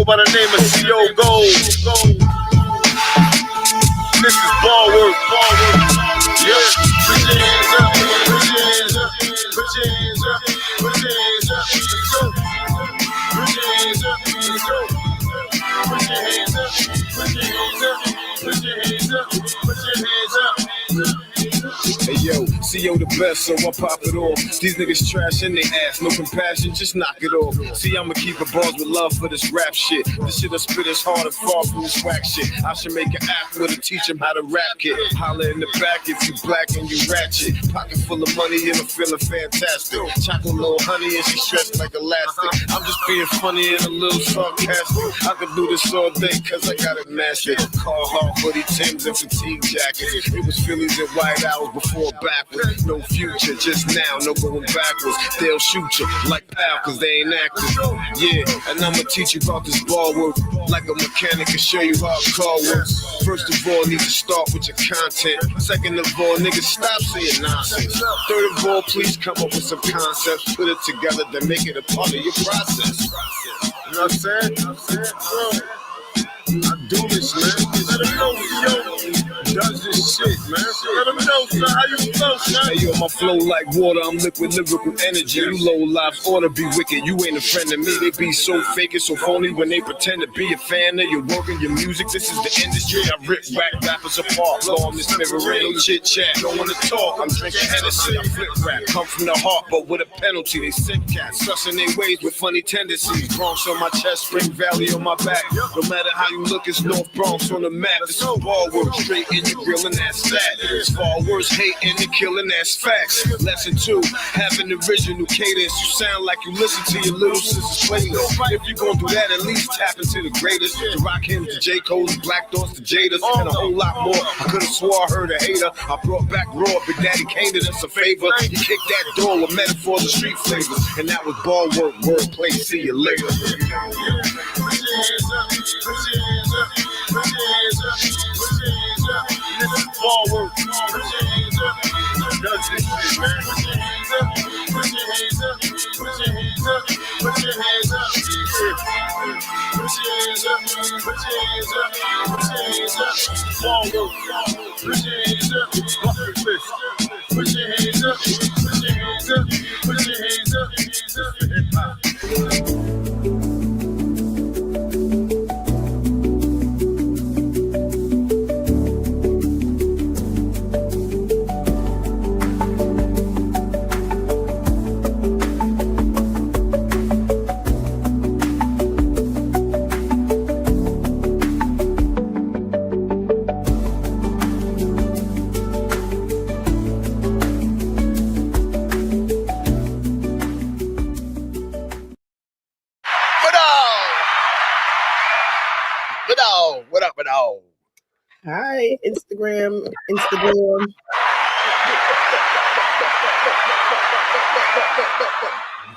By the name of C.O. Gold. This is ball work. Yeah. Put your hands up. Put your hands up. Put your hands up. Put your hands up. Let's go. Put your hands up. Let's go. Put your hands up. Put your hands up. Put your hands up. Put your hands up. Hey yo, C.O. the best, so I pop it off. These niggas trash and they ass, no compassion, just knock it off. See, I'ma keep it bars with love for this rap shit. This shit I spit is hard and far from this whack shit. I should make an app with to teach them how to rap kid. Holla in the back if you black and you ratchet. Pocket full of money and I'm feeling fantastic. Chocolate little honey and she stretched like elastic. I'm just being funny and a little sarcastic. I could do this all day cause I got it mastered. Carhartt, hoodie, Timbs and fatigue jackets. It was Phillies and white hours before backwards. No future, just now, no going backwards. They'll shoot you like pow, cause they ain't active. Yeah, and I'ma teach you about this ball work. Like a mechanic and show you how a car works. First of all, need to start with your content. Second of all, niggas stop saying nonsense. Third of all, please come up with some concepts. Put it together to make it a part of your process. You know what I'm saying? I do this, man. Let them know, yo. Does this shit, man. Let them know, son. How you flow, son? Hey, yo, my flow like water. I'm liquid, lyrical energy. You low life ought to be wicked. You ain't a friend of me. They be so fake and so phony when they pretend to be a fan of your work and your music. This is the industry. I rip whack rappers apart. Law in this mirror, ain't no chit chat. Don't wanna talk. I'm drinking Hennessy. I flip rap. Come from the heart, but with a penalty. They sick cats, sussing their ways with funny tendencies. Bronx on my chest, Spring Valley on my back. No matter how you look, it's North Bronx on the map. It's all ball work, straight in your grill, and that's that. It's far worse, hating and killing, that's facts. Lesson 2, have an original cadence. You sound like you listen to your little sister's playlist. If you gon' do that, at least tap into the greatest. The Rakim, the J. Cole's, the Black Thoughts, the Jadas, and a whole lot more. I could've swore I heard a hater. I brought back Raw, Big Daddy Kane did us a favor. He kicked that door with metaphors and street flavors. And that was ball work, wordplay, see you later. Ball work. Put your hands up. Does this shit, man. Put your hands up. Put your hands up. Put your hands up. Put your hands up. Put your hands up. Put your hands up. Put your hands up. Ball work. Put your hands up. Bucket list. Put your hands up. Put your hands up. Put your hands up. Hip hop. Hi, Instagram.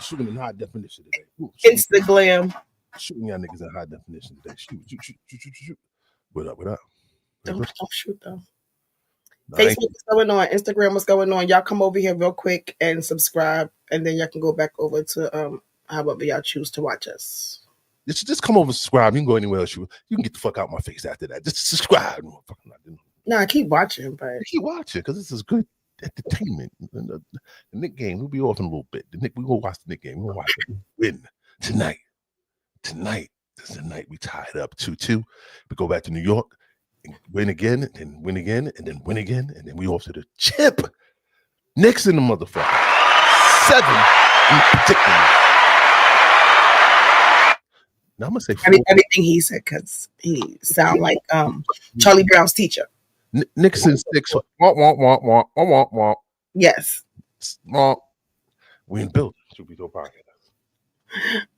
Shooting in high definition today. Instagram. Shooting y'all niggas in high definition today. Shoot. What up? Don't shoot though. Facebook is going on. Instagram is going on. Y'all come over here real quick and subscribe, and then y'all can go back over to however y'all choose to watch us. Just come over and subscribe. You can go anywhere else. You can get the fuck out my face after that. Just subscribe. No, I keep watching, but keep watching because this is good entertainment. The Knick game, we'll be off in a little bit. We gonna watch the Knick game. We're gonna watch it win tonight. This is the night we tie it up 2-2. We go back to New York and win again, and then win again, and then win again, and then we off to the chip. Knicks in the motherfucker. 7 in particular. Now I'm gonna say everything he said because he sound like Charlie Brown's teacher. Knicks in 6. Wah. Yes. We in build. Should we do a podcast?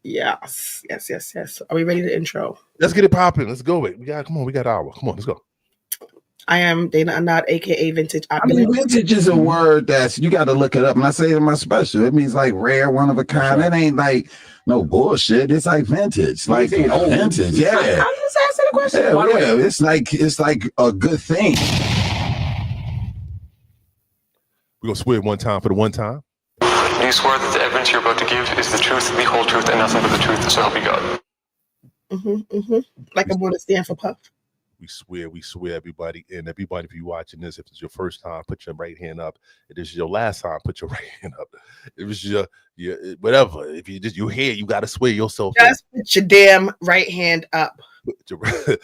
Yes. Are we ready to intro? Let's get it popping. Let's go. We got an hour. Come on, let's go. I am Dana Anad, aka Vintage Opulent. I mean, vintage is a word that's you got to look it up. And I say it in my special, it means like rare, one of a kind. It ain't like no bullshit. It's like vintage, like vintage. Yeah. I'm just asking a question. Yeah. It's like a good thing. We're gonna swear one time for the one time. Do you swear that the evidence you're about to give is the truth, the whole truth, and nothing but the truth, so help you God? Like I'm going to stand for Puff. We swear, everybody. And everybody, if you're watching this, if it's your first time, put your right hand up. If this is your last time, put your right hand up. If it's your whatever. If you're here, you gotta swear yourself. Just put your damn right hand up. Put your right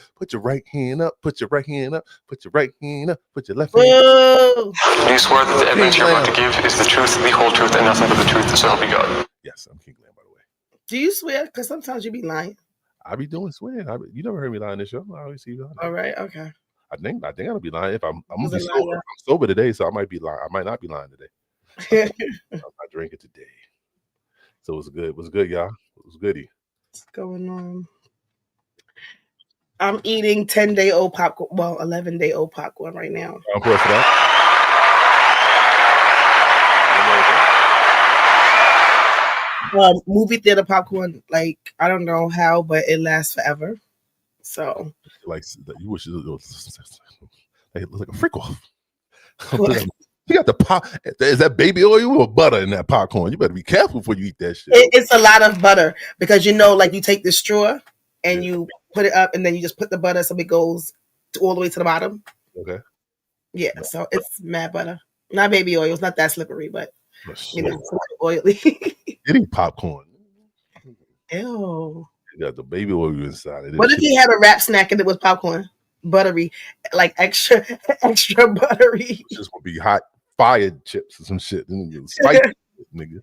hand up. Put your right hand up. Put your right hand up. Put your left hand up. Do you swear that the evidence you're about to give is the truth, the whole truth, and nothing but the truth, so help you God? Yes, I'm King Glenn, by the way. Do you swear? Because sometimes you be lying. I be doing swearing. You never heard me lie on this show. I always see you lying. All right, okay. I think I'll be lying if I'm gonna be sober. I'm sober today, so I might be lying. I might not be lying today. I'm not drinking today. So it was good. It was good, y'all. It was goody. What's going on? I'm eating 10-day-old popcorn. Well, 11-day-old popcorn right now. I'm for that. Movie theater popcorn, like I don't know how, but it lasts forever. So, like you wish it was like a freak off. You got the pop. Is that baby oil or butter in that popcorn? You better be careful before you eat that shit. It's a lot of butter because like you take the straw and you put it up, and then you just put the butter so it goes all the way to the bottom. Okay. Yeah, so it's mad butter, not baby oil. It's not that slippery, but it's oily. Eating popcorn. Ew. You got the baby oil inside. What if he had a wrap snack and it was popcorn? Buttery, like extra buttery. It's just gonna be hot fire chips or some shit. Spicy, nigga.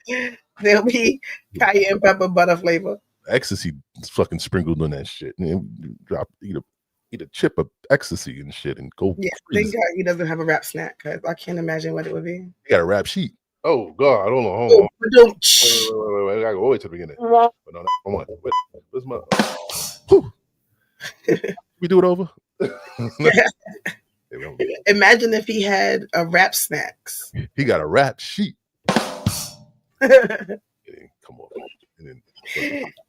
There'll be cayenne pepper butter flavor. Ecstasy fucking sprinkled on that shit. And eat a chip of ecstasy and shit and go. Yeah, thank God he doesn't have a wrap snack because I can't imagine what it would be. You got a wrap sheet. Oh God, I don't know. Hold on. Wait, I gotta go all the way to the beginning. But no, come on. Where's my? We do it over. Imagine if he had a wrap snacks. He got a wrap sheet. Come on.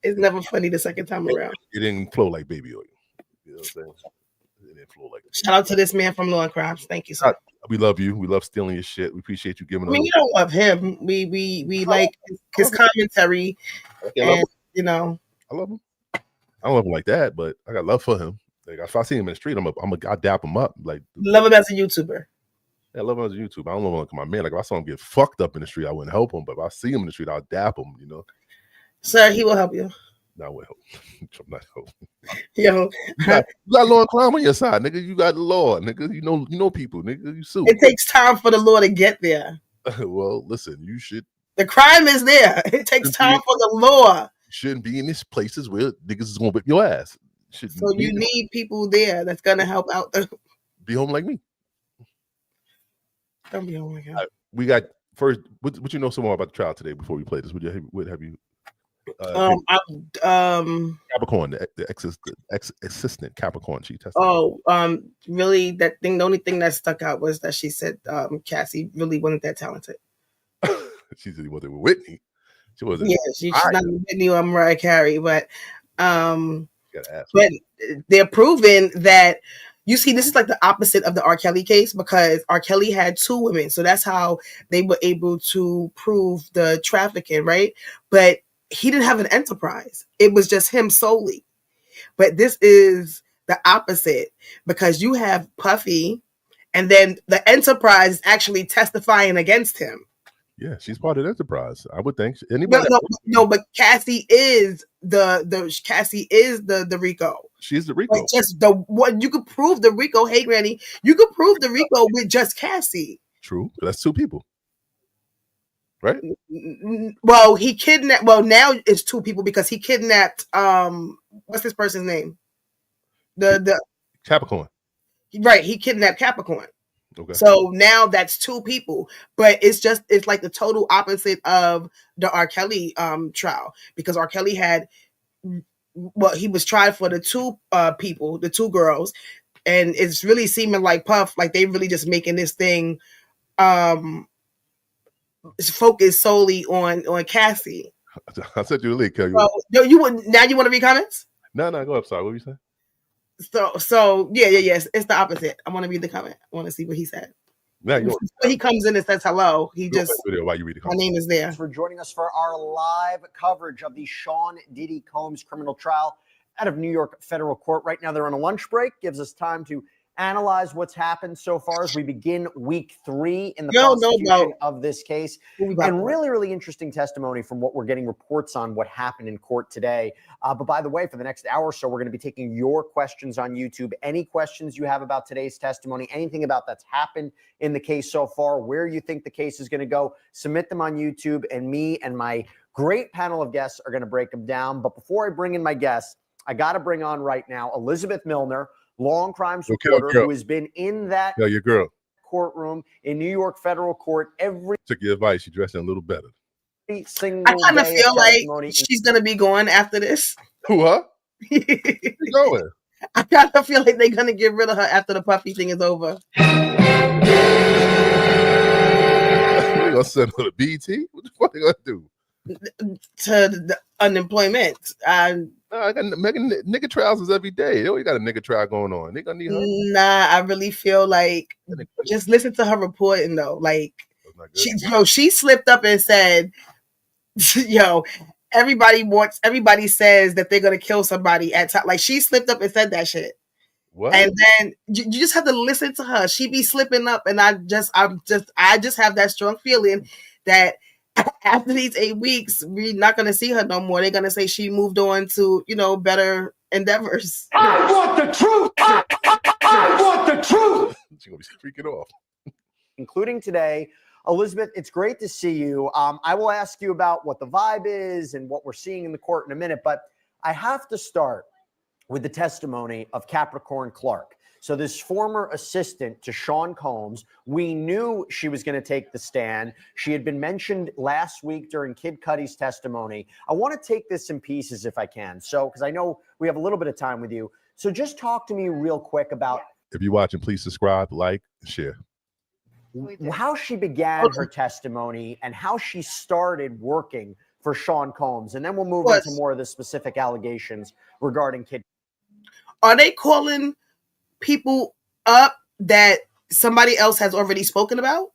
It's never funny the second time around. It didn't flow like baby oil. You know what I'm saying? It didn't flow like that. Shout out to this man from Law&crime. Thank you, sir. We love you. We love stealing your shit. We appreciate you giving us. I mean, you don't love him. We like his commentary. And, I love him. I don't love him like that, but I got love for him. Like if I see him in the street, I dap him up. Like love him as a YouTuber. Yeah, I love him as a YouTuber. I don't love him like my man. Like if I saw him get fucked up in the street, I wouldn't help him. But if I see him in the street, I'll dap him. Sir, he will help you. No, I will help. I'm not helping. Yo, you got law&crime on your side, nigga. You got the law, nigga. You know people, nigga. You sue. It takes time for the law to get there. Well, listen, you should. The crime is there. It takes time for the law. You shouldn't be in these places where niggas is gonna whip your ass. So you need people there that's gonna help out. Be home like me. Don't be home like him. We got first. What you know some more about the trial today before we play this? What have you? Capricorn, the ex-assistant Capricorn. She testified. Really? That thing. The only thing that stuck out was that she said Cassie really wasn't that talented. She said he wasn't with Whitney. She wasn't. Yeah, she's not with Whitney or Mariah Carey, but they're proving that. You see, this is like the opposite of the R. Kelly case because R. Kelly had 2 women, so that's how they were able to prove the trafficking, right? But he didn't have an enterprise. It was just him solely. But this is the opposite because you have Puffy and then the enterprise is actually testifying against him. Yeah, she's part of the enterprise. I would think anybody. No, but Cassie is the Rico. She's the Rico. But just the what you could prove the Rico. Hey, Granny, you could prove the Rico with just Cassie. True, that's two people, right? Well, he kidnapped. Well, now it's two people because he kidnapped. What's this person's name? The Capricorn. Right, he kidnapped Capricorn. Okay. So now that's two people, but it's like the total opposite of the R. Kelly trial, because R. Kelly had, well, he was tried for the two people, the two girls, and it's really seeming like Puff, like they really just making this thing focus solely on Cassie. I said you a link. So, you want to read comments? No, go up. Sorry, what were you saying? So yes, it's the opposite. I want to read the comment. I want to see what he said. Now he comes in and says hello. He just while you read the comment. My name is there. Thanks for joining us for our live coverage of the Sean Diddy Combs criminal trial out of New York Federal Court. Right now, they're on a lunch break. Gives us time to analyze what's happened so far as we begin week 3 in the prosecution of this case. And really interesting testimony from what we're getting reports on what happened in court today. But by the way, for the next hour or so, we're going to be taking your questions on YouTube. Any questions you have about today's testimony, anything about that's happened in the case so far, where you think the case is going to go, submit them on YouTube, and me and my great panel of guests are going to break them down. But before I bring in my guests, I got to bring on right now Elizabeth Milner, law and crimes reporter, who has been in that your girl courtroom in New York Federal Court took your advice. You're dressing a little better. I kind of feel like she's gonna be going after this. What? She's going. I kind of feel like they're gonna get rid of her after the Puffy thing is over. They gonna send her to BT? What the fuck they gonna do? To the unemployment. I got nigga trials every day. They always got a nigga trial going on. They gonna need her. Nah, I really feel like just listen to her reporting though. Like she slipped up and said, everybody says that they're gonna kill somebody at time. Like she slipped up and said that shit. What? And then you just have to listen to her. She be slipping up, and I just have that strong feeling that after these 8 weeks, we're not going to see her no more. They're going to say she moved on to, better endeavors. I want the truth. I want the truth. She's going to be freaking off. Including today. Elizabeth, it's great to see you. I will ask you about what the vibe is and what we're seeing in the court in a minute, but I have to start with the testimony of Capricorn Clark. So this former assistant to Sean Combs, we knew she was going to take the stand. She had been mentioned last week during Kid Cudi's testimony. I want to take this in pieces if I can. So, because I know we have a little bit of time with you. So just talk to me real quick about. If you're watching, please subscribe, like, and share. How she began her testimony and how she started working for Sean Combs. And then we'll move into more of the specific allegations regarding Kid. Are they calling people up that somebody else has already spoken about?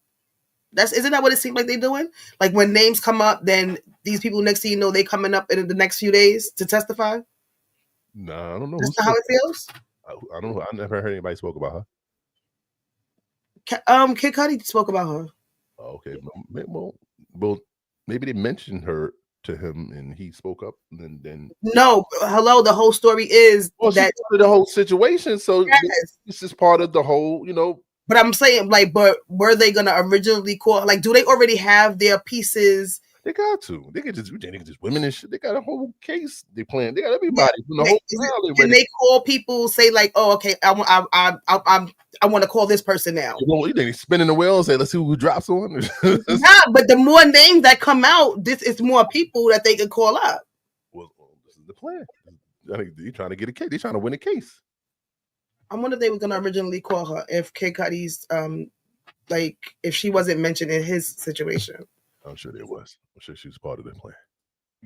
Isn't that what it seems like they're doing? Like when names come up, then these people next to they coming up in the next few days to testify? No, I don't know. That's not how it feels? I don't know. I never heard anybody spoke about her. Kid Cudi spoke about her. Okay. Well, maybe they mentioned her to him and he spoke up and then no, hello, the whole story is that the whole situation, so this is part of the whole, but I'm saying, like, but were they gonna originally call, like, do they already have their pieces? They got to. They can just women and shit. They got a whole case they plan. They got everybody from the whole trial. Can they call people, say like, oh, okay, I want to call this person now? You think he's spinning the wheel and say, let's see who drops on? Nah, but the more names that come out, this is more people that they can call up. Well, this is the plan. I think they're trying to get a case. They're trying to win a case. I wonder if they were going to originally call her if Kid Cudi's, like, if she wasn't mentioned in his situation. I'm sure there was. I'm sure she was part of that plan.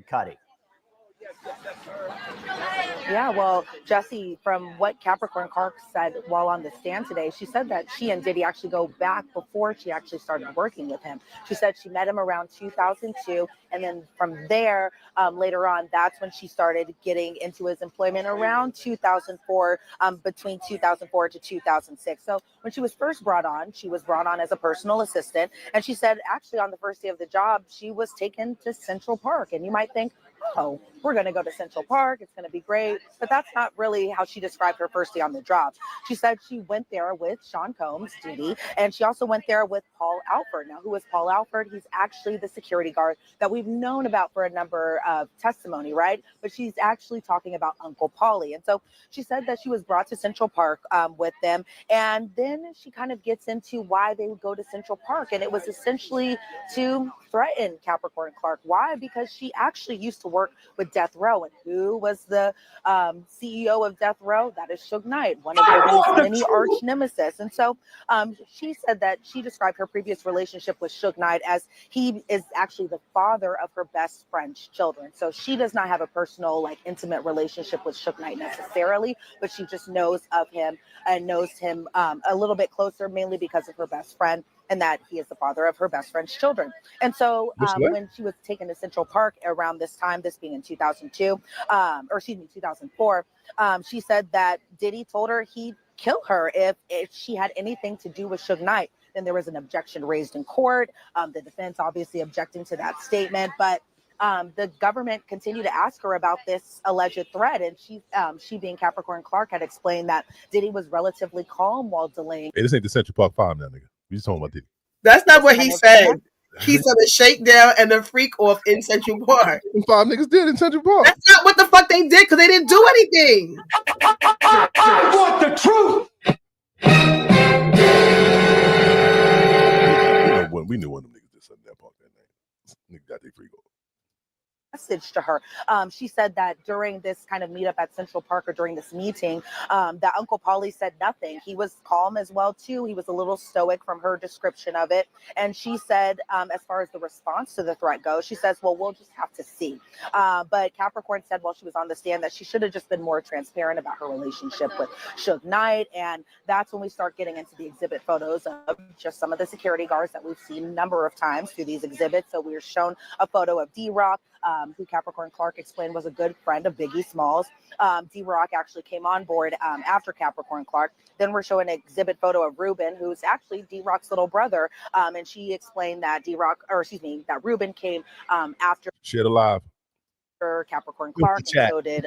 Cudi. Yeah, well, Jesse, from what Capricorn Clark said while on the stand today, she said that she and Diddy actually go back before she actually started working with him. She said she met him around 2002, and then from there, later on, that's when she started getting into his employment around 2004, between 2004 to 2006. So when she was first brought on, she was brought on as a personal assistant, and she said actually on the first day of the job, she was taken to Central Park, and you might think, oh, we're going to go to Central Park. It's going to be great. But that's not really how she described her first day on the job. She said she went there with Sean Combs, Diddy, and she also went there with Paul Alford. Now, who is Paul Alford? He's actually the security guard that we've known about for a number of testimony, right? But she's actually talking about Uncle Paulie. And so she said that she was brought to Central Park with them. And then she kind of gets into why they would go to Central Park. And it was essentially to threaten Capricorn Clark. Why? Because she actually used to work with Death Row. And who was the CEO of Death Row? That is Suge Knight, one of Diddy's many arch nemesis. And so she said that she described her previous relationship with Suge Knight as he is actually the father of her best friend's children. So she does not have a personal, like, intimate relationship with Suge Knight necessarily, but she just knows of him and knows him a little bit closer, mainly because of her best friend, and that he is the father of her best friend's children. And so when she was taken to Central Park around this time, this being in 2002, or excuse me, 2004, she said that Diddy told her he'd kill her if she had anything to do with Suge Knight. Then there was an objection raised in court. The defense obviously objecting to that statement, but the government continued to ask her about this alleged threat, and she being Capricorn Clark had explained that Diddy was relatively calm while delaying. Hey, this ain't the Central Park 5 now, nigga. We just talking about Diddy. That's not what he said. He said a shakedown and a freak off in Central Park. 5 niggas did in Central Park. That's not what the fuck they did, because they didn't do anything. I want the truth. We knew one of them niggas did something in that park that night. Nigga got their freak off. Message to her. She said that during this kind of meetup at Central Park, or during this meeting, that Uncle Paulie said nothing. He was calm as well too. He was a little stoic from her description of it. And she said, as far as the response to the threat goes, she says, well, we'll just have to see. But Capricorn said while she was on the stand that she should have just been more transparent about her relationship with Suge Knight. And that's when we start getting into the exhibit photos of just some of the security guards that we've seen a number of times through these exhibits. So we were shown a photo of D-Rock, who Capricorn Clark explained was a good friend of Biggie Smalls. D-Rock actually came on board after Capricorn Clark. Then we're showing an exhibit photo of Ruben, who's actually D-Rock's little brother. And she explained that that Ruben came after. Shared alive. Capricorn Clark, and so did,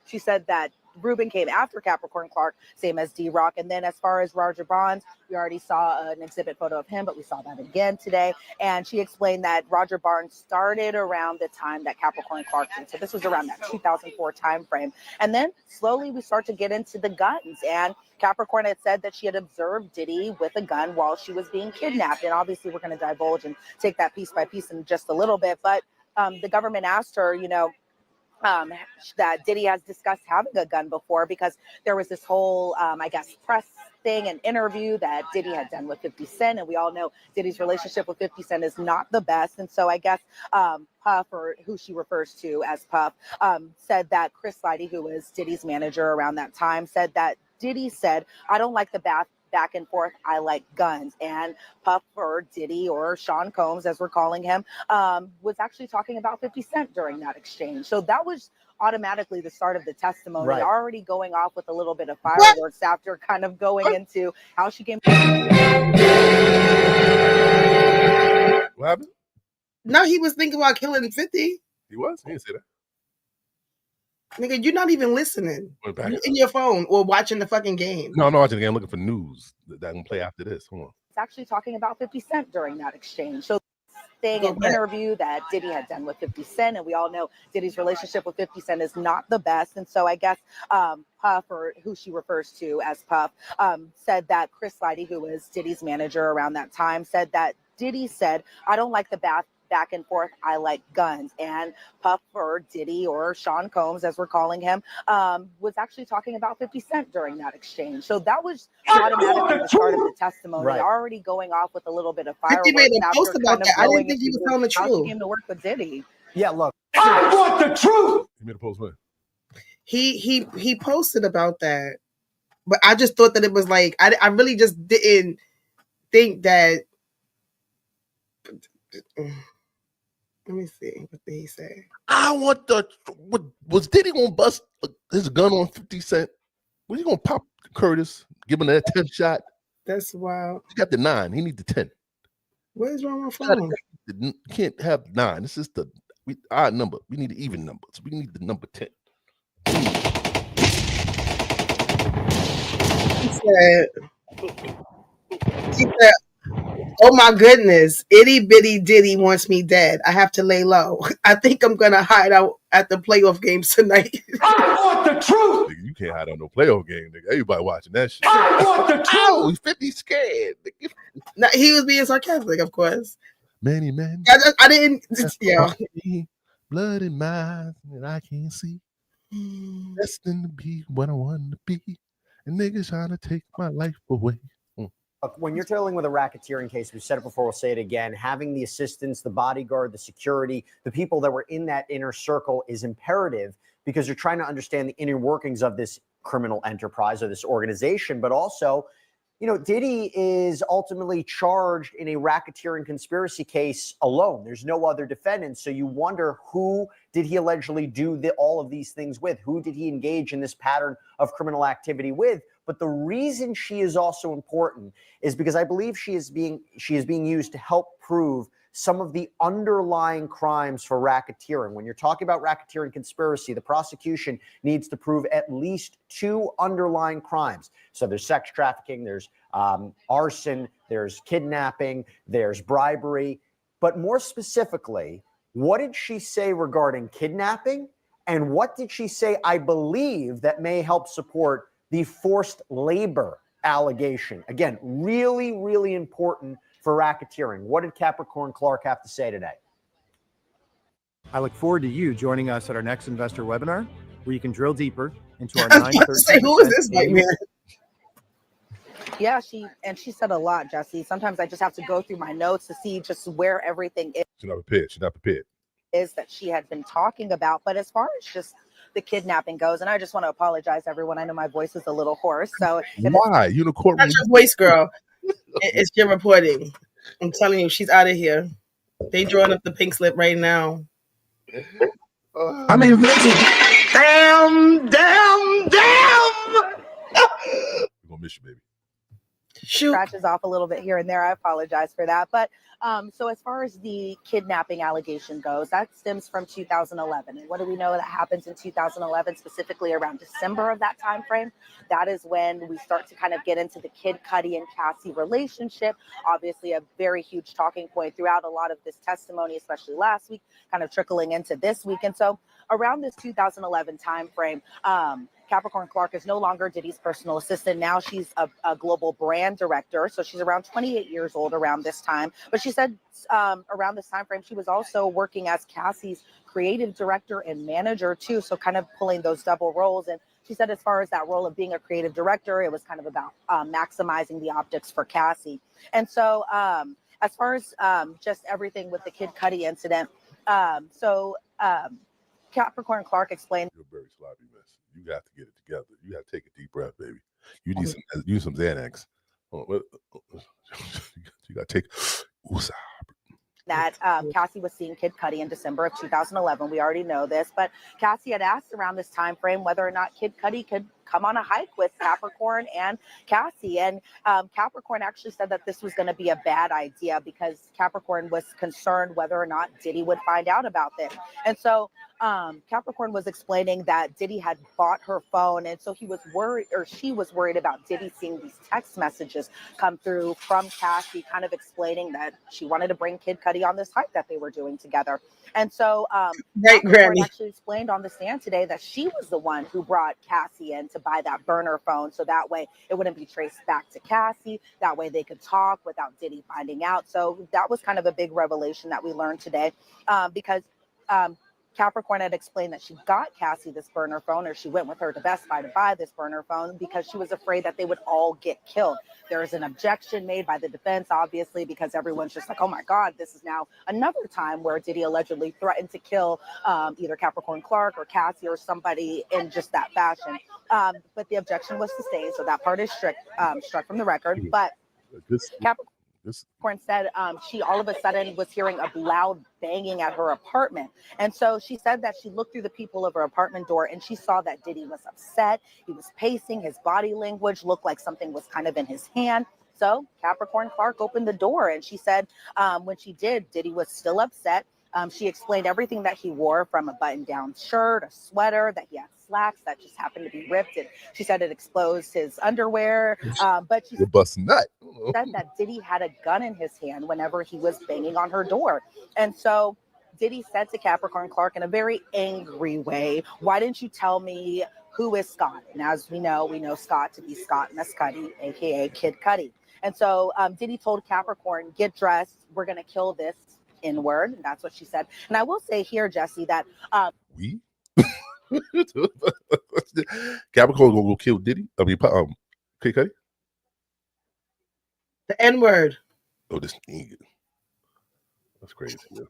she said that Ruben came after Capricorn Clark, same as D-Rock. And then as far as Roger Bonds, we already saw an exhibit photo of him, but we saw that again today. And she explained that Roger Bonds started around the time that Capricorn Clark did. So this was around that 2004 time frame. And then slowly we start to get into the guns. And Capricorn had said that she had observed Diddy with a gun while she was being kidnapped. And obviously we're going to divulge and take that piece by piece in just a little bit. But the government asked her, that Diddy has discussed having a gun before, because there was this whole, press thing and interview that Diddy had done with 50 Cent. And we all know Diddy's relationship with 50 Cent is not the best. And so I guess Puff, or who she refers to as Puff, said that Chris Lighty, who was Diddy's manager around that time, said that Diddy said, I don't like the back and forth, I like guns. And Puff, or Diddy, or Sean Combs, as we're calling him, was actually talking about 50 Cent during that exchange. So that was automatically the start of the testimony, right, already going off with a little bit of fireworks after kind of going into how she came. What happened? No, he was thinking about killing 50. He was? He didn't say that. Nigga, you're not even listening. You're in your phone or watching the fucking game. No, I'm not watching the game. I'm looking for news that can play after this. Hold on. It's actually talking about 50 Cent during that exchange. So an interview that Diddy had done with 50 Cent, and we all know Diddy's relationship with 50 Cent is not the best. And so I guess Puff, or who she refers to as Puff, said that Chris Lighty, who was Diddy's manager around that time, said that Diddy said, I don't like the back and forth, I like guns. And Puff, or Diddy, or Sean Combs, as we're calling him, was actually talking about 50 Cent during that exchange. So that was automatically the start of the testimony, right, already going off with a little bit of fireworks. 50 made a post about that. I didn't think he was telling the truth. He came to work with Diddy. Yeah, look. I want the truth. He made a post when? He posted about that, but I just thought that it was like I really just didn't think that. Let me see what did he say. I want what was Diddy gonna bust his gun on 50 Cent? Was he gonna pop Curtis, give him that 10 shot? That's wild. He got the 9. He need the 10. What is wrong with my phone? You can't have 9. This is the odd number. We need an even number. So we need the number 10. He said, oh my goodness, itty bitty Diddy wants me dead. I have to lay low. I think I'm gonna hide out at the playoff games tonight. I want the truth. Nigga, you can't hide on no playoff game, nigga. Everybody watching that shit. I want the truth. Oh, he's 50 scared. Nigga. Now, he was being sarcastic, of course. Many men. I didn't. Yeah. Blood in my eyes and I can't see. Destined to be what I want to be. And niggas trying to take my life away. Look, when you're dealing with a racketeering case, we've said it before, we'll say it again, having the assistants, the bodyguard, the security, the people that were in that inner circle is imperative because you're trying to understand the inner workings of this criminal enterprise or this organization. But also, you know, Diddy is ultimately charged in a racketeering conspiracy case alone. There's no other defendants. So you wonder, who did he allegedly do all of these things with? Who did he engage in this pattern of criminal activity with? But the reason she is also important is because I believe she is being used to help prove some of the underlying crimes for racketeering. When you're talking about racketeering conspiracy, the prosecution needs to prove at least 2 underlying crimes. So there's sex trafficking, there's arson, there's kidnapping, there's bribery. But more specifically, what did she say regarding kidnapping? And what did she say, I believe, that may help support the forced labor allegation? Again, really, really important for racketeering. What did Capricorn Clark have to say today? I look forward to you joining us at our next investor webinar, where you can drill deeper into our 913. Who is this white man? Yeah, she said a lot, Jesse. Sometimes I just have to go through my notes to see just where everything She's not prepared. She's not prepared. is that she had been talking about. But as far as just the kidnapping goes, and I just want to apologize, everyone. I know my voice is a little hoarse. So why? You in the courtroom? Not your voice, girl. It's your reporting. I'm telling you, she's out of here. They drawing up the pink slip right now. I mean, damn. We're gonna miss you, baby. Shoot. Scratches off a little bit here and there. I apologize for that. But so as far as the kidnapping allegation goes, that stems from 2011. And what do we know that happens in 2011, specifically around December of that time frame? That is when we start to kind of get into the Kid Cudi and Cassie relationship. Obviously, a very huge talking point throughout a lot of this testimony, especially last week, kind of trickling into this week. And so around this 2011 time frame, Capricorn Clark is no longer Diddy's personal assistant. Now she's a global brand director. So she's around 28 years old around this time. But she said around this time frame, she was also working as Cassie's creative director and manager too. So kind of pulling those double roles. And she said as far as that role of being a creative director, it was kind of about maximizing the optics for Cassie. And so as far as just everything with the Kid Cudi incident, Capricorn Clark explained. You're very sloppy mess. You got to get it together. You got to take a deep breath, baby. You need some Xanax. You got to take. That Cassie was seeing Kid Cudi in December of 2011. We already know this, but Cassie had asked around this time frame whether or not Kid Cudi could come on a hike with Capricorn and Cassie. And Capricorn actually said that this was going to be a bad idea because Capricorn was concerned whether or not Diddy would find out about this. And so Capricorn was explaining that Diddy had bought her phone. And so he was worried, or she was worried about Diddy seeing these text messages come through from Cassie, kind of explaining that she wanted to bring Kid Cudi on this hike that they were doing together. And so Capricorn actually explained on the stand today that she was the one who brought Cassie in to buy that burner phone. So that way it wouldn't be traced back to Cassie. That way they could talk without Diddy finding out. So that was kind of a big revelation that we learned today because Capricorn had explained that she got Cassie this burner phone, or she went with her to Best Buy to buy this burner phone because she was afraid that they would all get killed. There is an objection made by the defense, obviously, because everyone's just like, oh my God, this is now another time where Diddy allegedly threatened to kill either Capricorn Clark or Cassie or somebody in just that fashion. But the objection was sustained, so that part is struck from the record. But Capricorn said she all of a sudden was hearing a loud banging at her apartment. And so she said that she looked through the peephole of her apartment door and she saw that Diddy was upset. He was pacing. His body language looked like something was kind of in his hand. So Capricorn Clark opened the door and she said when she did, Diddy was still upset. She explained everything that he wore, from a button-down shirt, a sweater, that he had slacks that just happened to be ripped. And she said it exposed his underwear. But she said that Diddy had a gun in his hand whenever he was banging on her door. And so Diddy said to Capricorn Clark in a very angry way, why didn't you tell me who is Scott? And as we know Scott to be Scott Mescudi, a.k.a. Kid Cudi. And so Diddy told Capricorn, get dressed. We're going to kill this N-word. That's what she said. And I will say here, Jesse, that we Capricorn gonna go kill Diddy. I mean, Kid Cudi. The N-word. Oh, this that's crazy. Yeah.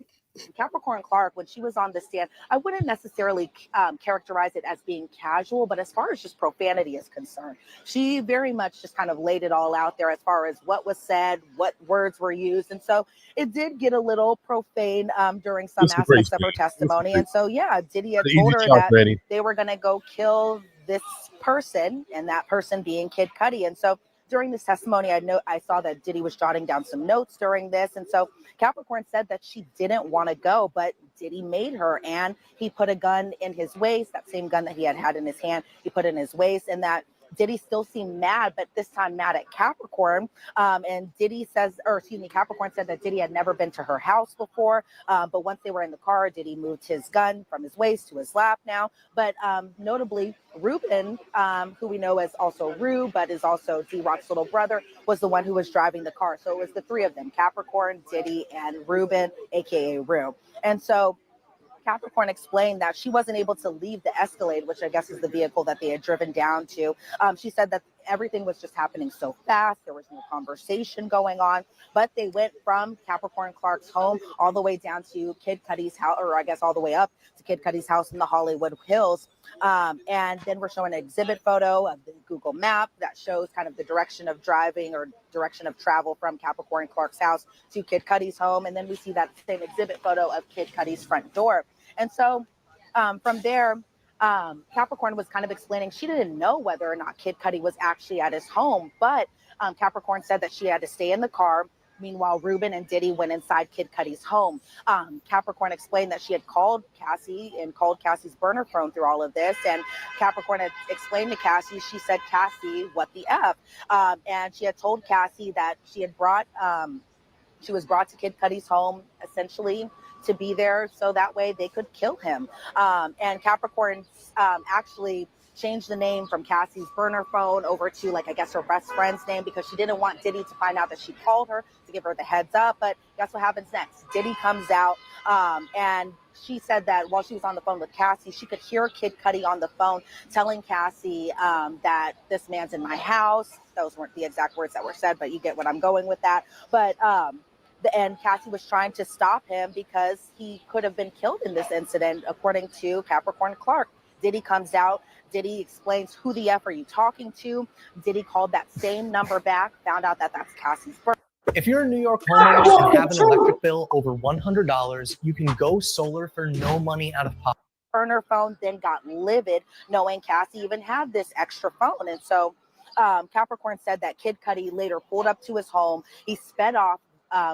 Capricorn Clark, when she was on the stand, I wouldn't necessarily characterize it as being casual, but as far as just profanity is concerned, she very much just kind of laid it all out there as far as what was said, what words were used. And so it did get a little profane during some aspects of her testimony. And so, yeah, Diddy had told her that they were going to go kill this person, and that person being Kid Cudi. And so during this testimony, I saw that Diddy was jotting down some notes during this. And so Capricorn said that she didn't want to go, but Diddy made her, and he put a gun in his waist, that same gun that he had in his hand, he put in his waist, and that Diddy still seemed mad, but this time mad at Capricorn. And Capricorn said that Diddy had never been to her house before. But once they were in the car, Diddy moved his gun from his waist to his lap now. But notably, Ruben, who we know as also Rue, but is also D-Rock's little brother, was the one who was driving the car. So it was the three of them, Capricorn, Diddy, and Ruben, aka Rue. And so Capricorn explained that she wasn't able to leave the Escalade, which I guess is the vehicle that they had driven down to. She said that everything was just happening so fast. There was no conversation going on, but they went from Capricorn Clark's home all the way down to Kid Cudi's house, or I guess all the way up to Kid Cudi's house in the Hollywood Hills. And then we're showing an exhibit photo of the Google map that shows kind of the direction of driving or direction of travel from Capricorn Clark's house to Kid Cudi's home. And then we see that same exhibit photo of Kid Cudi's front door. And so from there, Capricorn was kind of explaining she didn't know whether or not Kid Cudi was actually at his home, but Capricorn said that she had to stay in the car. Meanwhile, Ruben and Diddy went inside Kid Cudi's home. Capricorn explained that she had called Cassie and called Cassie's burner phone through all of this. And Capricorn had explained to Cassie, she said, Cassie, what the F? And she had told Cassie that she was brought to Kid Cudi's home essentially to be there so that way they could kill him. And Capricorn actually changed the name from Cassie's burner phone over to, like, I guess her best friend's name, because she didn't want Diddy to find out that she called her to give her the heads up. But guess what happens next? Diddy comes out and she said that while she was on the phone with Cassie, she could hear Kid Cudi on the phone telling Cassie that this man's in my house. Those weren't the exact words that were said, but you get what I'm going with that. But and Cassie was trying to stop him because he could have been killed in this incident, according to Capricorn Clark. Diddy comes out. Diddy explains, who the F are you talking to? Diddy called that same number back, found out that that's Cassie's birthday. If you're a New York homeowner and have an electric bill over $100, you can go solar for no money out of pocket. Burner phone, then got livid knowing Cassie even had this extra phone. And so Capricorn said that Kid Cudi later pulled up to his home. He sped off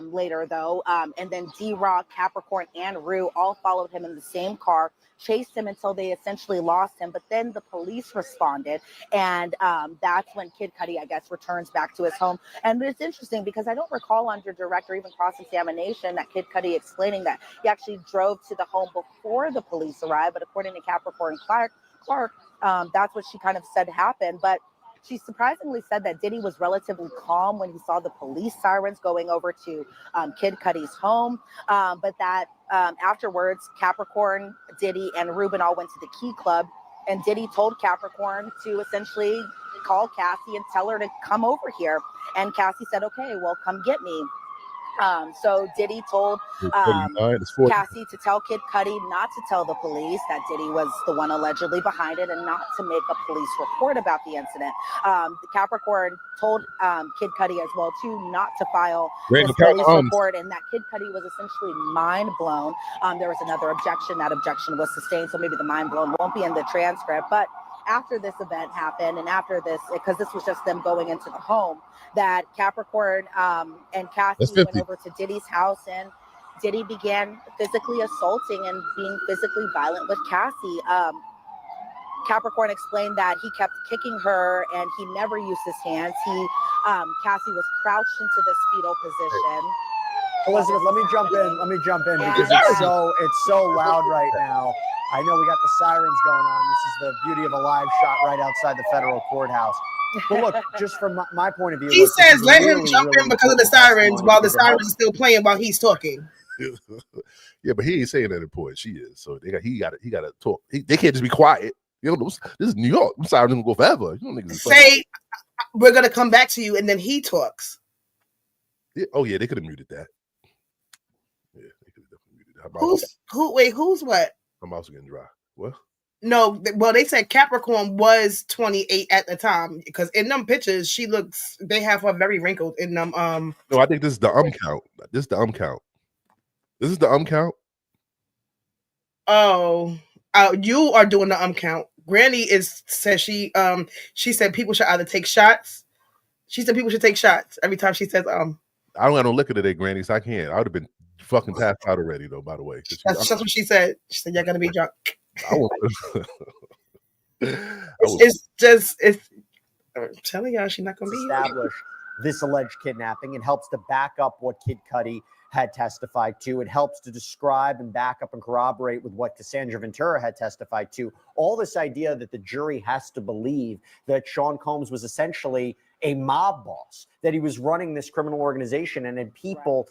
later though, and then D-Rock, Capricorn, and Rue all followed him in the same car, chased him until they essentially lost him. But then the police responded, and that's when Kid Cudi, I guess, returns back to his home. And it's interesting because I don't recall under direct or even cross-examination that Kid Cudi explaining that he actually drove to the home before the police arrived. But according to Capricorn Clark, that's what she kind of said happened. But She surprisingly said that Diddy was relatively calm when he saw the police sirens going over to Kid Cudi's home, but that afterwards, Capricorn, Diddy, and Ruben all went to the Key Club, and Diddy told Capricorn to essentially call Cassie and tell her to come over here. And Cassie said, okay, well, come get me. So Diddy told Cassie to tell Kid Cudi not to tell the police that Diddy was the one allegedly behind it and not to make a police report about the incident. The Capricorn told Kid Cudi as well too not to file this police report, and that Kid Cudi was essentially mind blown. There was another objection. That objection was sustained, so maybe the mind blown won't be in the transcript. But after this event happened, and after this, because this was just them going into the home, that Capricorn and Cassie went over to Diddy's house, and Diddy began physically assaulting and being physically violent with Cassie. Capricorn explained that he kept kicking her and he never used his hands. Cassie was crouched into this fetal position. Elizabeth, let me jump in because it's so loud right now. I know we got the sirens going on. This is the beauty of a live shot right outside the federal courthouse. But look, just from my point of view, he says let him jump in because of the sirens while the sirens are still playing while he's talking. Yeah, but he ain't saying that important. She is. So he got to talk. They can't just be quiet. You know, this is New York. I'm sorry, gonna go forever. You know, niggas say we're gonna come back to you, and then he talks. Yeah. Oh yeah, they could have muted that. Yeah, they could have definitely muted that. Who's what? My mouth's getting dry. What? No, well, they said Capricorn was 28 at the time because in them pictures they have her very wrinkled in them. No, I think this is the count. This is the count. This is the count. Oh, you are doing the count. Granny says she said people should either take shots. She said people should take shots every time she says I don't got no liquor today, Granny, so I can't. I would have been fucking passed out already, though. By the way, that's what she said. She said you're gonna be drunk. I'm telling y'all she's not gonna be established this alleged kidnapping. It helps to back up what Kid Cudi had testified to. It helps to describe and back up and corroborate with what Cassandra Ventura had testified to. All this idea that the jury has to believe that Sean Combs was essentially a mob boss, that he was running this criminal organization and had people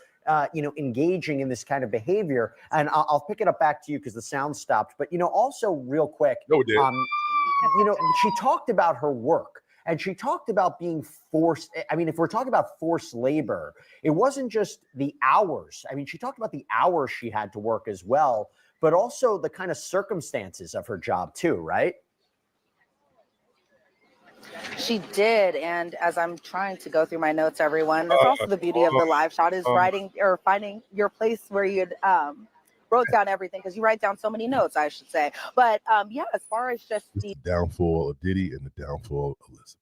engaging in this kind of behavior. And I'll pick it up back to you because the sound stopped. But, also real quick, she talked about her work. And she talked about being forced. I mean, if we're talking about forced labor, it wasn't just the hours. I mean, she talked about the hours she had to work as well, but also the kind of circumstances of her job too, right? She did. And as I'm trying to go through my notes, everyone, that's also the beauty of the live shot is writing or finding your place where you'd wrote down everything, because you write down so many notes, I should say. But as far as just the downfall of Diddy and the downfall of Elizabeth.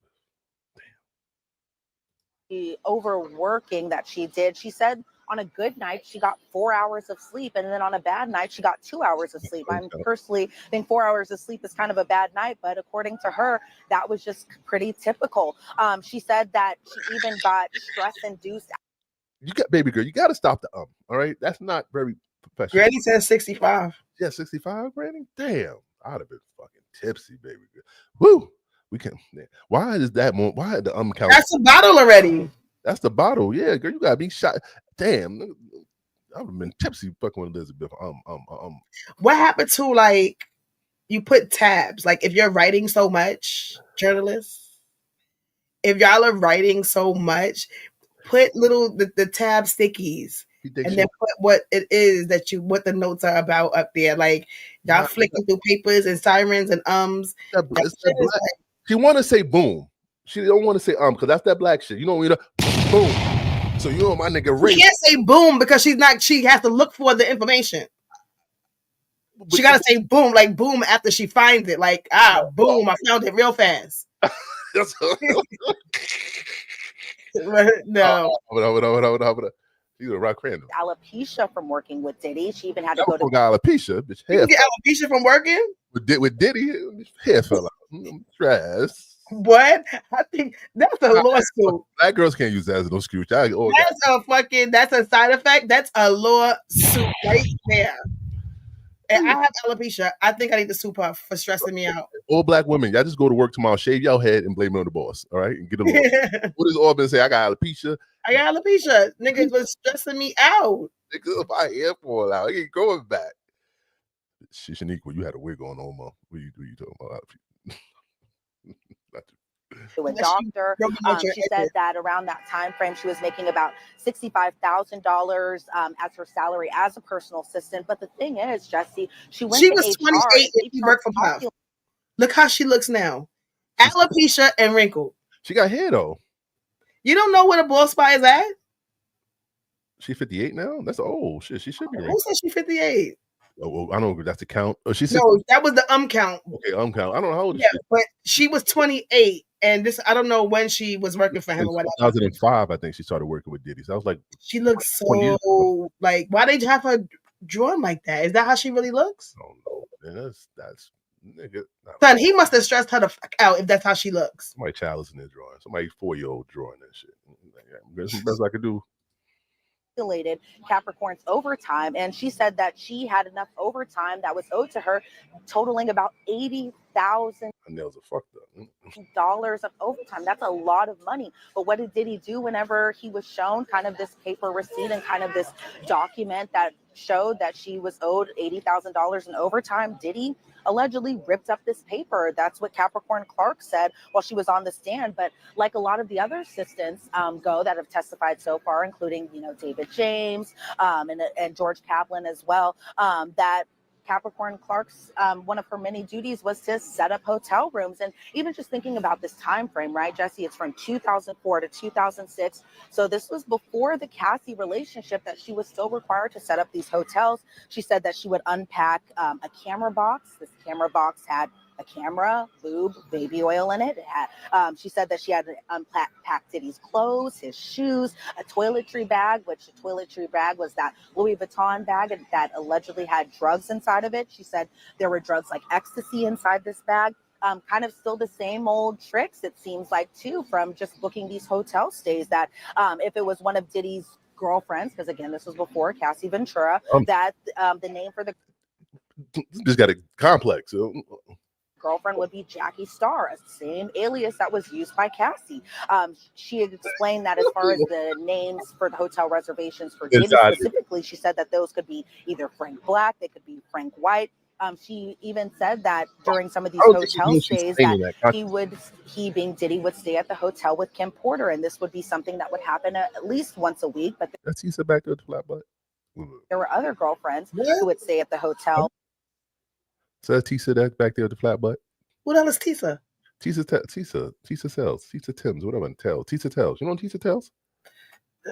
The overworking that she did, she said on a good night she got 4 hours of sleep, and then on a bad night she got 2 hours of sleep. I personally think 4 hours of sleep is kind of a bad night, but according to her, that was just pretty typical. She said that she even got stress induced. You got, baby girl, you got to stop the all right? That's not very professional. Granny says 65. Yeah, 65, Granny? Damn. I'd have been fucking tipsy, baby girl. Woo! We can. Why is that more? Why the count? That's the bottle already. That's the bottle. Yeah, girl, you gotta be shot. Damn, I would have been tipsy fucking with Elizabeth. What happened to you put tabs? Like if you're writing so much, journalists, if y'all are writing so much, put the tab stickies. And then put what it is what the notes are about up there. Like y'all flicking through papers and sirens and She want to say boom. She don't want to say because that's that black shit. You know, boom. So my nigga Ray. She can't say boom because she has to look for the information. But she gotta say boom, like boom after she finds it. Like boom, I found it real fast. No. You rock random. Alopecia from working with Diddy. She even had to go to alopecia. Bitch, you get alopecia from working with Diddy. Hair fell out. Trash. What? I think that's a law school. Black girls can't use that as an excuse. That's a side effect. That's a lawsuit right there. And I have alopecia. I think I need to sue her for stressing me out. All black women, y'all just go to work tomorrow, shave your head, and blame it on the boss. All right, and get along. What does Auburn say? I got alopecia. I got alopecia. Niggas was stressing me out. Nigga, my hair fall out. He ain't going back. Shaniqua, you had a wig on, Oma. What you talking about? To a doctor. She said that around that time frame, she was making about $65,000 as her salary as a personal assistant. But the thing is, Jesse, she was 28 and she worked for Puff. Look how she looks now. Alopecia and wrinkled. She got hair though. You don't know where the bald spot is at? She's 58 now? That's old. Shit, she should be. Who said she's 58? Oh, well, I don't know if that's the count. Oh, she's no, that was the count. Okay, count. I don't know how old is she. But she was 28, and this I don't know when she was working for him or whatever. 2005, I think she started working with Diddy. So I was like, she looks so like. Why they have her drawn like that? Is that how she really looks? I don't know. Man, that's nigga. Son, he must have stressed her the fuck out if that's how she looks. Somebody childless in there drawing. Somebody 4-year-old drawing that shit. That's the best I could do. Capricorn's overtime, and she said that she had enough overtime that was owed to her, totaling about $80,000 nails are fucked up. dollars of overtime. That's a lot of money. But what did Diddy do whenever he was shown kind of this paper receipt and kind of this document that showed that she was owed $80,000 in overtime? Diddy allegedly ripped up this paper. That's what Capricorn Clark said while she was on the stand. But like a lot of the other assistants that have testified so far, including, David James and George Kaplan as well, that Capricorn Clark's one of her many duties was to set up hotel rooms. And even just thinking about this time frame, right, Jesse, it's from 2004 to 2006. So this was before the Cassie relationship that she was still required to set up these hotels. She said that she would unpack a camera box. This camera box had a camera, lube, baby oil in it. She said that she had to unpack Diddy's clothes, his shoes, a toiletry bag, which a toiletry bag was that Louis Vuitton bag that allegedly had drugs inside of it. She said there were drugs like ecstasy inside this bag. Kind of still the same old tricks, it seems like, too, from just booking these hotel stays, that if it was one of Diddy's girlfriends, because again, this was before Cassie Ventura, that the name for the just got a complex. girlfriend would be Jackie Starr, a same alias that was used by Cassie. She had explained that as far as the names for the hotel reservations for Diddy specifically, she said that those could be either Frank Black, they could be Frank White. She even said that during some of these hotel stays that he being Diddy would stay at the hotel with Kim Porter, and this would be something that would happen at least once a week. But that's he said back there at the flat butt. There were other girlfriends who would stay at the hotel. So Tisa that back there with the flat butt. What else is Tisa? Tisa sells. Tisa Timms, whatever. Tisa tells. You know what Tisa tells?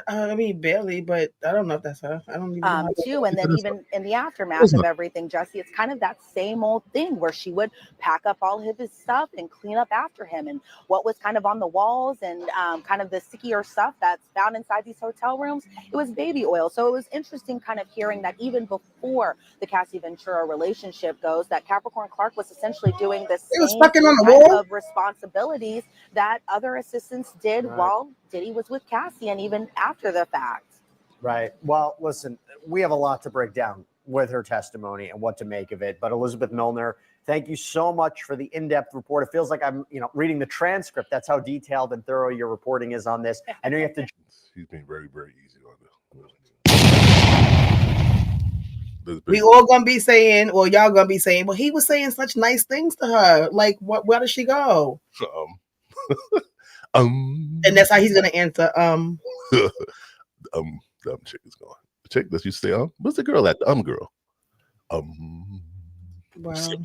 I mean, barely, but I don't know if that's her. I don't even know. Too, and then even in the aftermath of everything, Jesse, it's kind of that same old thing where she would pack up all of his stuff and clean up after him, and what was kind of on the walls and kind of the stickier stuff that's found inside these hotel rooms, it was baby oil. So it was interesting kind of hearing that even before the Cassie Ventura relationship goes, that Capricorn Clark was essentially doing the same type of responsibilities that other assistants did while Diddy was with Cassie, and even after the fact. Right. Well, listen, we have a lot to break down with her testimony and what to make of it. But Elizabeth Milner, thank you so much for the in-depth report. It feels like I'm, reading the transcript. That's how detailed and thorough your reporting is on this. I know you have to. He's been very, very easy on this. We all gonna be saying, well, y'all gonna be saying, well, he was saying such nice things to her. Like, where does she go? And that's how he's gonna answer. Dumb chick is going. The chick that you say, what's the girl at? The girl. Wow. 7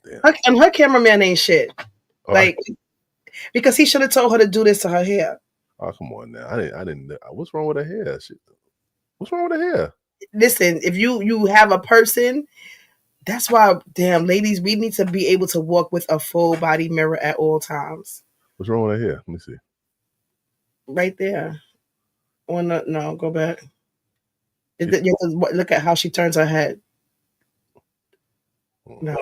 damn. And her cameraman ain't shit. Because he should have told her to do this to her hair. Oh, come on now. I didn't. What's wrong with her hair? What's wrong with her hair? Listen, if you have a person, that's why, damn, ladies, we need to be able to walk with a full body mirror at all times. What's wrong with her hair? Let me see. Right there. No, go back. You have to look at how she turns her head. No.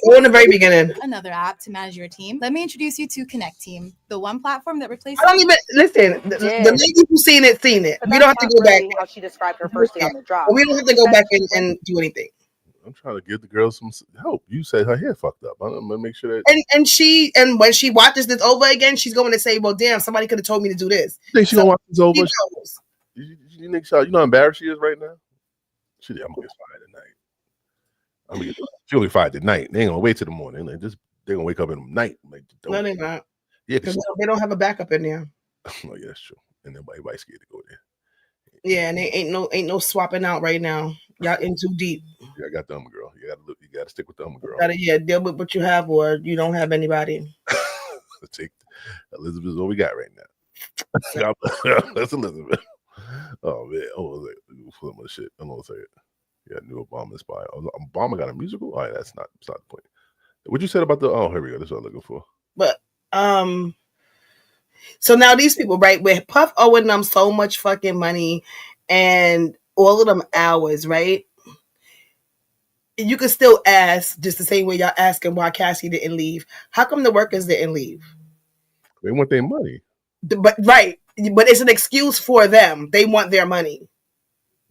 Go in the very beginning. Another app to manage your team. Let me introduce you to Connect Team, the one platform that replaces. I don't even listen. The ladies who seen it. We don't have to go back. How she described her first day on the job. We don't have to go back and do anything. I'm trying to give the girl some help. You said her hair fucked up. I'm gonna make sure that. And when she watches this over again, she's going to say, "Well, damn, somebody could have told me to do this." You think she gonna watch this over? She knows. You think you know how embarrassed she is right now? I'm gonna get fired tonight. She'll be fired tonight. They ain't gonna wait till the morning. They're gonna wake up in the night. Like, No, they're not. Yeah, because they don't have a backup in there. Oh yeah, that's true. And everybody's scared to go there. Yeah, and they ain't no swapping out right now. Y'all in too deep. Yeah, I got the girl. You gotta stick with the girl. Gotta deal with what you have, or you don't have anybody. Take Elizabeth is what we got right now. That's Elizabeth. Oh man, full of shit. I'm gonna say it. Yeah, new Obama inspired. Obama got a musical. All right, that's not the point. What you said about the? Oh, here we go. That's what I'm looking for. But so now these people, right, with Puff owing them so much fucking money and all of them hours, right? You can still ask just the same way y'all asking why Cassie didn't leave. How come the workers didn't leave? They want their money. But it's an excuse for them. They want their money.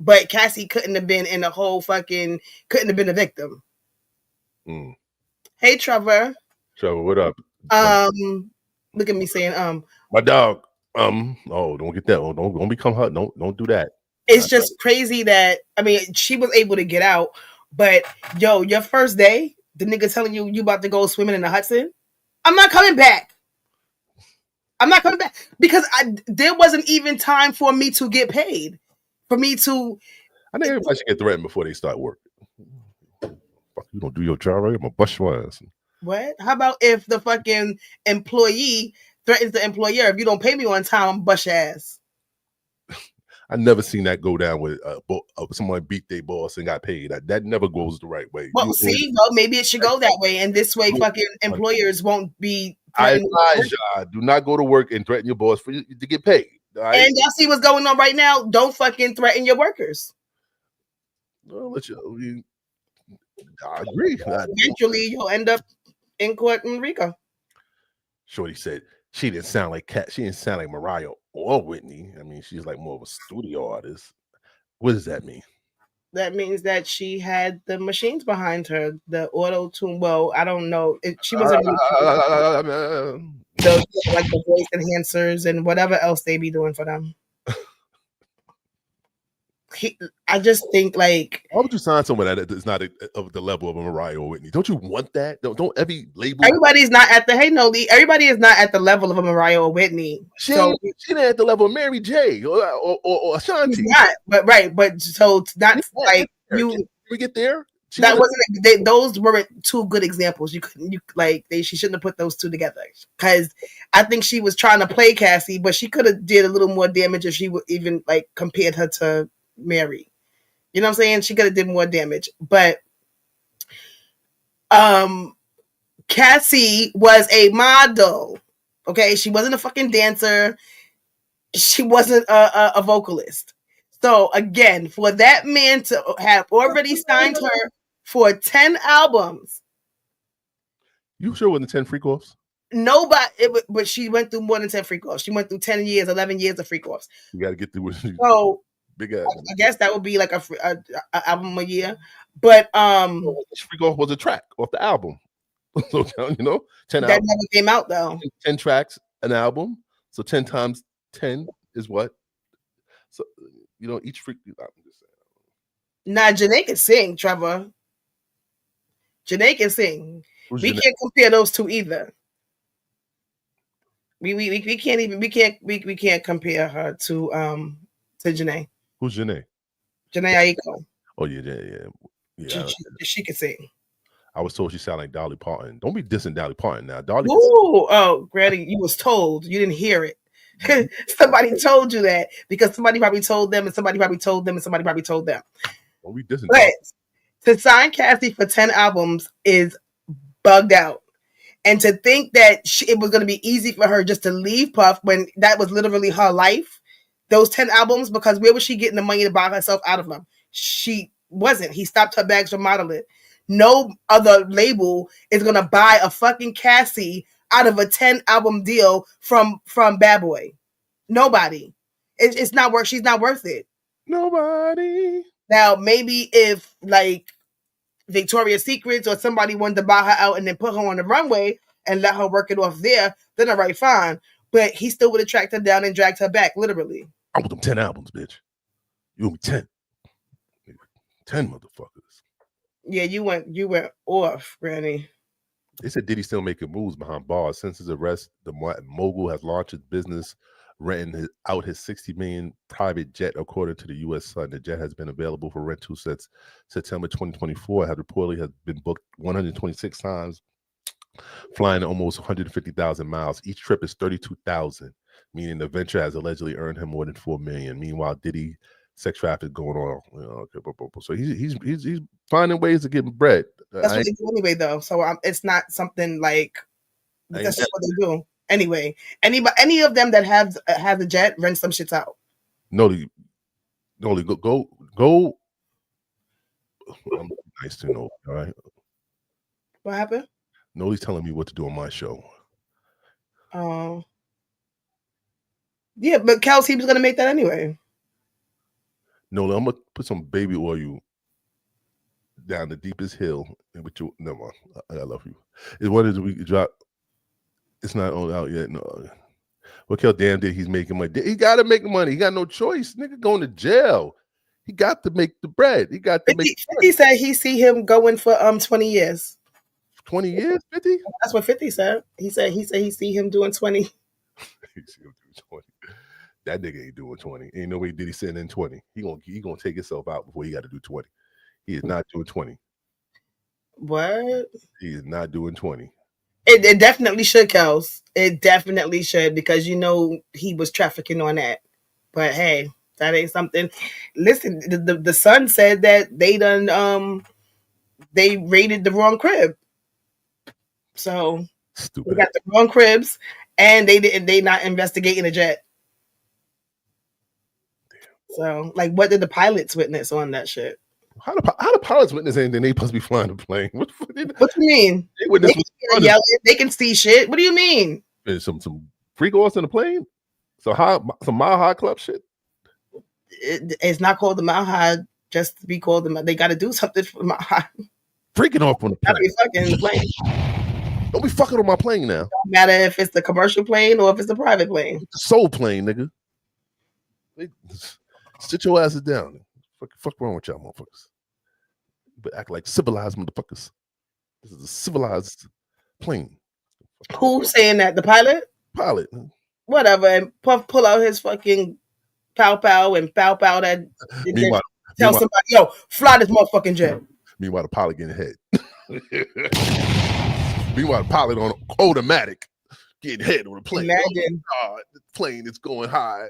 But Cassie couldn't have been couldn't have been a victim. Mm. Hey, Trevor. Trevor, what up? Look at me saying, my dog. Oh, don't get that. Oh, don't become her. Don't do that. It's just crazy that, I mean, she was able to get out, but yo, your first day, the nigga telling you about to go swimming in the Hudson. I'm not coming back. Because there wasn't even time for me to get paid. For me to, I think everybody should get threatened before they start work. Fuck, you don't do your job right, I'm gonna bust your ass. What? How about if the fucking employee threatens the employer, if you don't pay me on time, I'm bust your ass? I never seen that go down with someone beat their boss and got paid. That never goes the right way. Well, maybe it should go that way, and this way, fucking employers won't be. I advise y'all, do not go to work and threaten your boss to get paid. Right? And y'all see what's going on right now. Don't fucking threaten your workers. Well, I agree. Eventually, you'll end up in court in Rico. Shorty said she didn't sound like She didn't sound like Mariah or Whitney. I mean, she's like more of a studio artist. What does that mean? That means that she had the machines behind her, the auto tune. Well, I don't know. She wasn't like the voice enhancers and whatever else they be doing for them. I just think, like, why would you sign someone that is not of the level of a Mariah or Whitney? Don't you want that? Don't every label. Everybody's not at the everybody is not at the level of a Mariah or Whitney. She ain't at the level of Mary J. or Ashanti. She's not, but so not like you. We get there. That wasn't. Those weren't two good examples. She shouldn't have put those two together, because I think she was trying to play Cassie, but she could have did a little more damage if she would even like compared her to Mary. You know what I'm saying? She could have did more damage. But Cassie was a model. Okay, she wasn't a fucking dancer. She wasn't a vocalist. So again, for that man to have already signed her for 10 albums. You sure it wasn't 10 freak offs? Nobody, but she went through more than 10 freak offs. She went through 10 years, 11 years of freak offs. You got to get through. So big ass. I guess that would be like a album a year. But each freak off was a track off the album. So 10 that albums. never came out though. 10 tracks, an album. So 10 times 10 is what? So each freak. I'm just saying. Nah, Janae can sing, Trevor. Janae can sing. Who's we Janae? Can't compare those two either. We can't compare her to Janae. Who's Janae? Janae Aiko. Oh yeah. She can sing. I was told she sounded like Dolly Parton. Don't be dissing Dolly Parton now. Dolly. Ooh, oh, Granny, you was told. You didn't hear it. Somebody told you that because somebody probably told them, and somebody probably told them, and somebody probably told them. Don't be dissing. But to sign Cassie for 10 albums is bugged out. And to think that it was going to be easy for her just to leave Puff when that was literally her life, those 10 albums, because where was she getting the money to buy herself out of them? She wasn't. He stopped her bags from modeling. No other label is going to buy a fucking Cassie out of a 10 album deal from Bad Boy. Nobody. It's not worth. She's not worth it. Nobody. Now, maybe if like Victoria's Secrets or somebody wanted to buy her out and then put her on the runway and let her work it off there, then all right, fine. But he still would have tracked her down and dragged her back, literally. I want them 10 albums, bitch. You owe me 10. 10 motherfuckers. Yeah, you went off, Granny. They said Diddy still making moves behind bars. Since his arrest, the mogul has launched his business, renting out his $60 million private jet, according to the U.S. Sun. The jet has been available for rental since September 2024. Has reportedly been booked 126 times, flying almost 150,000 miles. Each trip is $32,000, meaning the venture has allegedly earned him more than $4 million. Meanwhile, Diddy sex traffic going on. So he's finding ways to get bread. That's what they do anyway, though. So it's not something like that's just what they do anyway. Any of them that have the jet rent some shits out. No, go. I'm nice to know. All right. What happened? Nobody's telling me what to do on my show. Yeah, but Kelsey was gonna make that anyway. No, I'm gonna put some baby oil down the deepest hill. With you, never mind. I love you. It's one of we drop. It's not on out yet. No. Look how damn did he's making money. He got to make money. He got no choice. Nigga going to jail. He got to make the bread. He got to 50 said he see him going for 20 years. 20 years, 50? That's what 50 said. He said he see him doing 20. He see him doing 20. That nigga ain't doing 20. Ain't no way did he send in 20. He gonna take himself out before he got to do 20. He is not doing 20. What? He is not doing 20. It definitely should, Kels. It definitely should, because you know he was trafficking on that. But hey, that ain't something. Listen, the Sun said that they raided the wrong crib. So stupid. They got the wrong cribs, and they not investigating a jet. So, like, what did the pilots witness on that shit? How the pilots witness anything? They supposed to be flying the plane. What you mean? They can see shit. What do you mean? There's some freak offs in the plane. So some Mile High Club shit. It's not called the Mile High just to be called the. They got to do something for Mile High. Freaking off on the plane. Gotta be fucking the plane. Don't be fucking on my plane now. Don't matter if it's the commercial plane or if it's the private plane. It's the soul plane, nigga. Sit your asses down. Fuck wrong with y'all motherfuckers? But act like civilized motherfuckers. This is a civilized plane. Who's saying that? The pilot? Pilot. Whatever. And Puff pull out his fucking pow and pow that. Tell somebody, yo, fly this motherfucking jet. Meanwhile, the pilot getting hit. Meanwhile, the pilot on automatic getting hit on the plane. Imagine. Oh God, the plane is going high.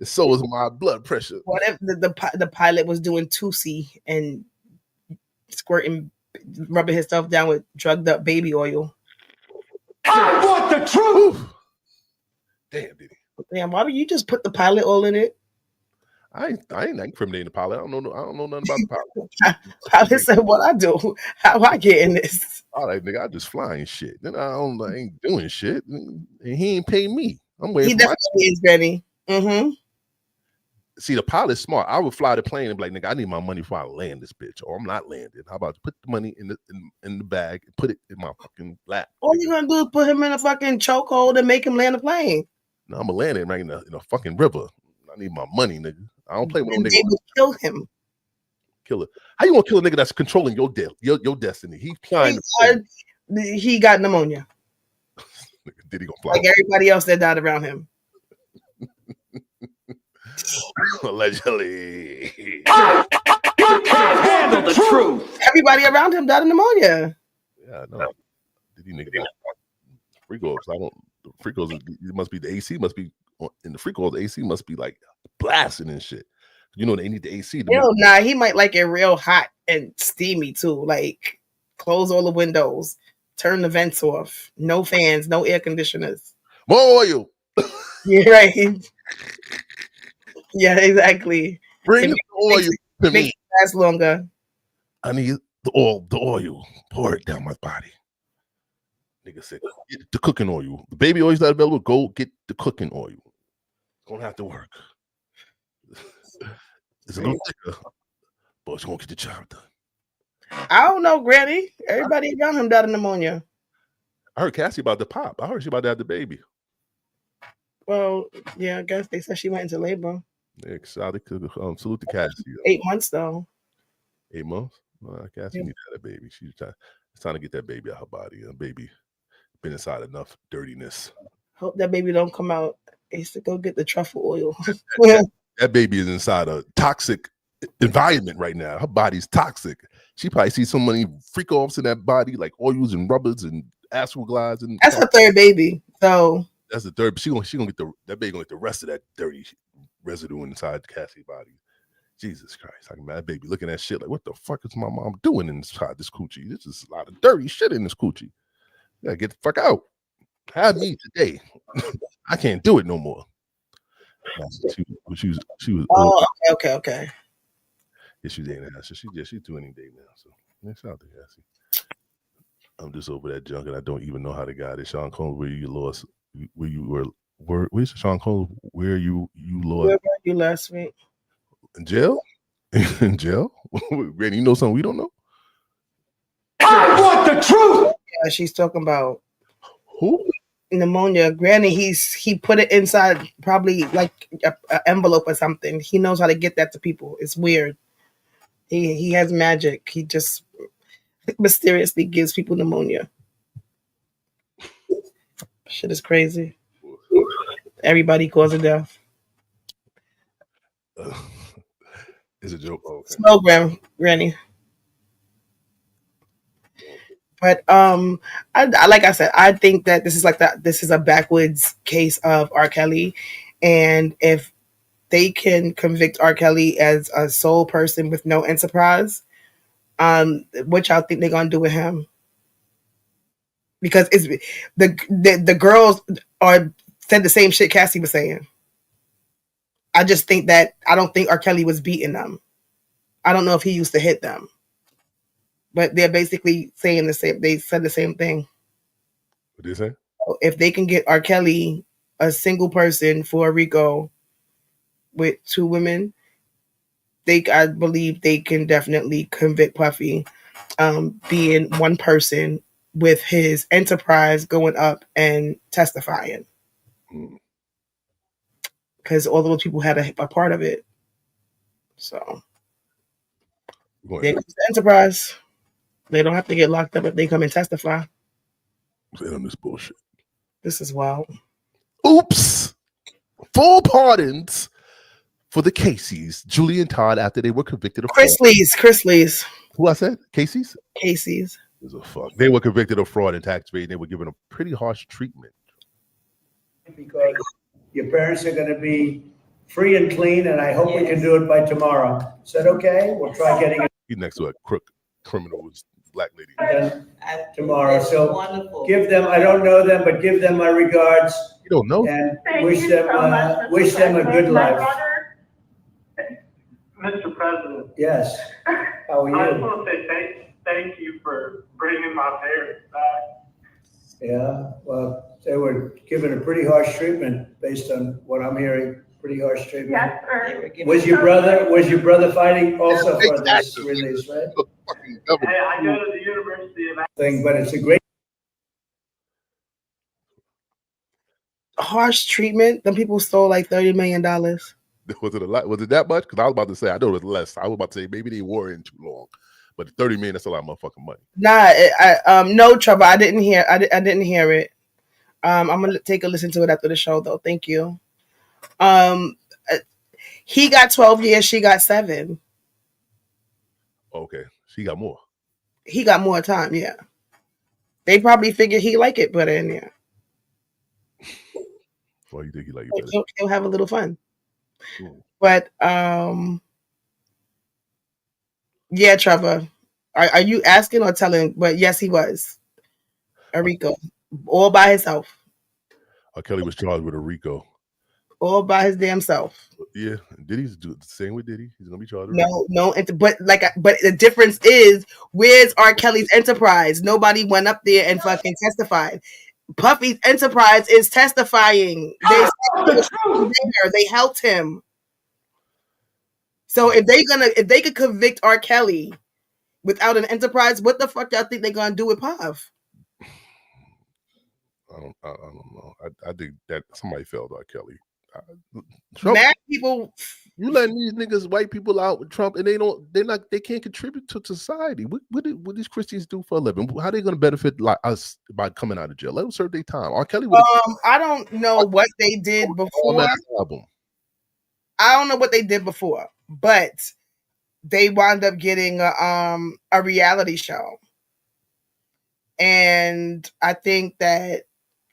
And so is my blood pressure. What if the pilot was doing 2C and squirting, rubbing himself down with drugged up baby oil? I want the truth. Damn, Diddy. Damn, why would you just put the pilot oil in it? I ain't incriminating the pilot. I don't know nothing about the pilot. Pilot said, "What I do? How I get in this?" All right, nigga, I just flying shit. Then I ain't doing shit, and he ain't paying me. I'm waiting. He definitely is, Benny. Mm-hmm. See, the pilot's smart. I would fly the plane and be like, nigga, I need my money before I land this bitch, or I'm not landing. How about put the money in the bag and put it in my fucking lap? All you gonna do is put him in a fucking chokehold and make him land the plane. No, I'm gonna land him right in a fucking river. I need my money, nigga. I don't play with no nigga. They would kill him. Killer. How you gonna kill a nigga that's controlling your destiny? He's flying. He got pneumonia. Did he go fly? Like everybody else that died around him. Allegedly. You can't handle the truth. Everybody around him died of pneumonia. Yeah, no. Did he nigga freakos? I don't. The freakos. It must be the AC. Must be in the freakos. The AC must be like blasting and shit. You know they need the AC. Nah, he might like it real hot and steamy too. Like close all the windows, turn the vents off, no fans, no air conditioners. More oil. Yeah, right. Yeah, exactly. Bring the oil to me. It last longer. I need the oil. Pour it down my body. Nigga said, get the cooking oil. The baby oil's not available. Go get the cooking oil. It's gonna have to work. It's a little thicker, but it's gonna get the job done. I don't know, Granny. Everybody around him died of pneumonia. I heard Cassie about to pop. I heard she about to have the baby. Well, yeah, I guess they said she went into labor. Yeah, salute to Cassie. 8 months though. 8 months? Cassie need to have a baby. She's trying to get that baby out her body. A baby been inside enough dirtiness. Hope that baby don't come out. He used to go get the truffle oil. That baby is inside a toxic environment right now. Her body's toxic. She probably sees so many freak offs in that body, like oils and rubbers and astral glides. And that's her third baby. So that's the third. She gonna get that baby gonna get the rest of that dirty residue inside Cassie's body. Jesus Christ. Like, man, that baby looking at shit like, what the fuck is my mom doing inside this coochie? This is a lot of dirty shit in this coochie. Yeah, get the fuck out. Have me today. I can't do it no more. She was oh, okay. Yeah, she was 8.5. So she's 20 days now. So next out to Cassie. I'm just over that junk and I don't even know how to guide it. Sean Combs, where you lost, where you were, where's Sean Combs, where you lost? Where were you last week? In jail? In jail? Randy, you know something we don't know? I want the truth. Yeah, she's talking about who? Pneumonia. Granny, he put it inside probably like an envelope or something. He knows how to get that to people. It's weird. He has magic. He just mysteriously gives people pneumonia. Shit is crazy. Everybody causes death. It's a joke. Oh, okay. Slow, Granny. But I like I said, I think that this is a backwoods case of R. Kelly, and if they can convict R. Kelly as a sole person with no enterprise, what y'all think they're gonna do with him? Because it's the girls said the same shit Cassie was saying. I just think that I don't think R. Kelly was beating them. I don't know if he used to hit them. But they're basically saying the same. They said the same thing. What did they say? If they can get R. Kelly, a single person for a RICO with 2 women, I believe they can definitely convict Puffy, being one person with his enterprise going up and testifying. Because all those people had a part of it. So there comes the enterprise. They don't have to get locked up if they come and testify. On this bullshit. This is wild. Oops. Full pardons for the Casey's, Julie and Todd, after they were convicted of Chris Lee's. Who I said? Casey's? Casey's. Is a fuck. They were convicted of fraud and tax evasion. They were given a pretty harsh treatment. Because your parents are going to be free and clean, and I hope we can do it by tomorrow. Is that okay? We'll try getting it. He's next to a criminal black lady. Tomorrow. So give them, I don't know them, but give them my regards. You don't know? And wish them a good life. Mr. President. Yes. How are you? I just want to say thank you for bringing my parents back. Yeah, well, they were given a pretty harsh treatment based on what I'm hearing. Pretty harsh treatment. Yes, sir. Was your brother fighting also for this release, right? Hey, I go to the University of thing, but it's a great harsh treatment. Them people stole like $30 million. Was it a lot? Was it that much? Because I was about to say, I know it was less. I was about to say maybe they were in too long, but 30 million, that's a lot of motherfucking money. Nah, no trouble. I didn't hear it. I'm gonna take a listen to it after the show, though. Thank you. He got 12 years. She got 7. Okay, she got more. He got more time. Yeah, they probably figured he like it better in there. Why you think he like it better? He'll have a little fun. Cool. But yeah, Trevor, are you asking or telling? But yes, he was a RICO, all by himself. R. Kelly was charged with a RICO. All by his damn self. Yeah, Diddy's do the same with Diddy. He's gonna be charged. But the difference is, where's R. Kelly's enterprise? Nobody went up there and fucking testified. Puffy's enterprise is testifying. They helped him. So if they could convict R. Kelly, without an enterprise, what the fuck y'all think they're gonna do with Pav? I don't know. I think that somebody failed R. Kelly. Trump, Mad people, you letting these niggas, white people out with Trump, and they can't contribute to society. What these Christians do for a living? How they gonna benefit like us by coming out of jail? Let them serve their time. R. Kelly. I don't know what they did before. I don't know what they did before, but they wound up getting a reality show, and I think that.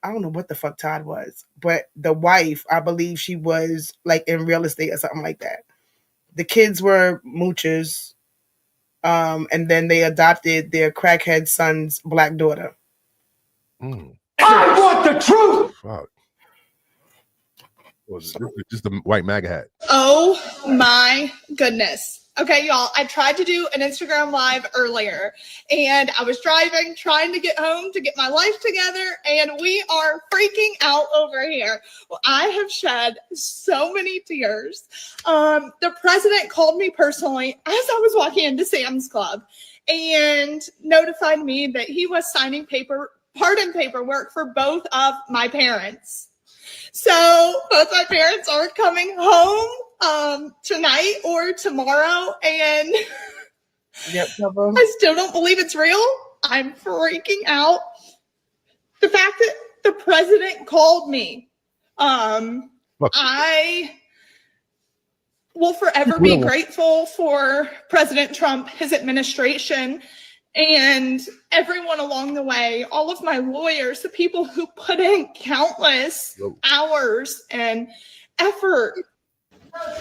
I don't know what the fuck Todd was, but the wife, I believe she was like in real estate or something like that. The kids were moochers, and then they adopted their crackhead son's black daughter. I want the truth. Fuck. This is just the white MAGA hat. Oh my goodness. Okay, y'all, I tried to do an Instagram live earlier and I was driving, trying to get home to get my life together, and we are freaking out over here. Well, I have shed so many tears. The president called me personally as I was walking into Sam's Club and notified me that he was signing pardon paperwork for both of my parents. So both my parents are coming home tonight or tomorrow, and I still don't believe it's real. I'm freaking out. The fact that the president called me, I will forever be grateful for President Trump, his administration, and everyone along the way, all of my lawyers, the people who put in countless hours and effort,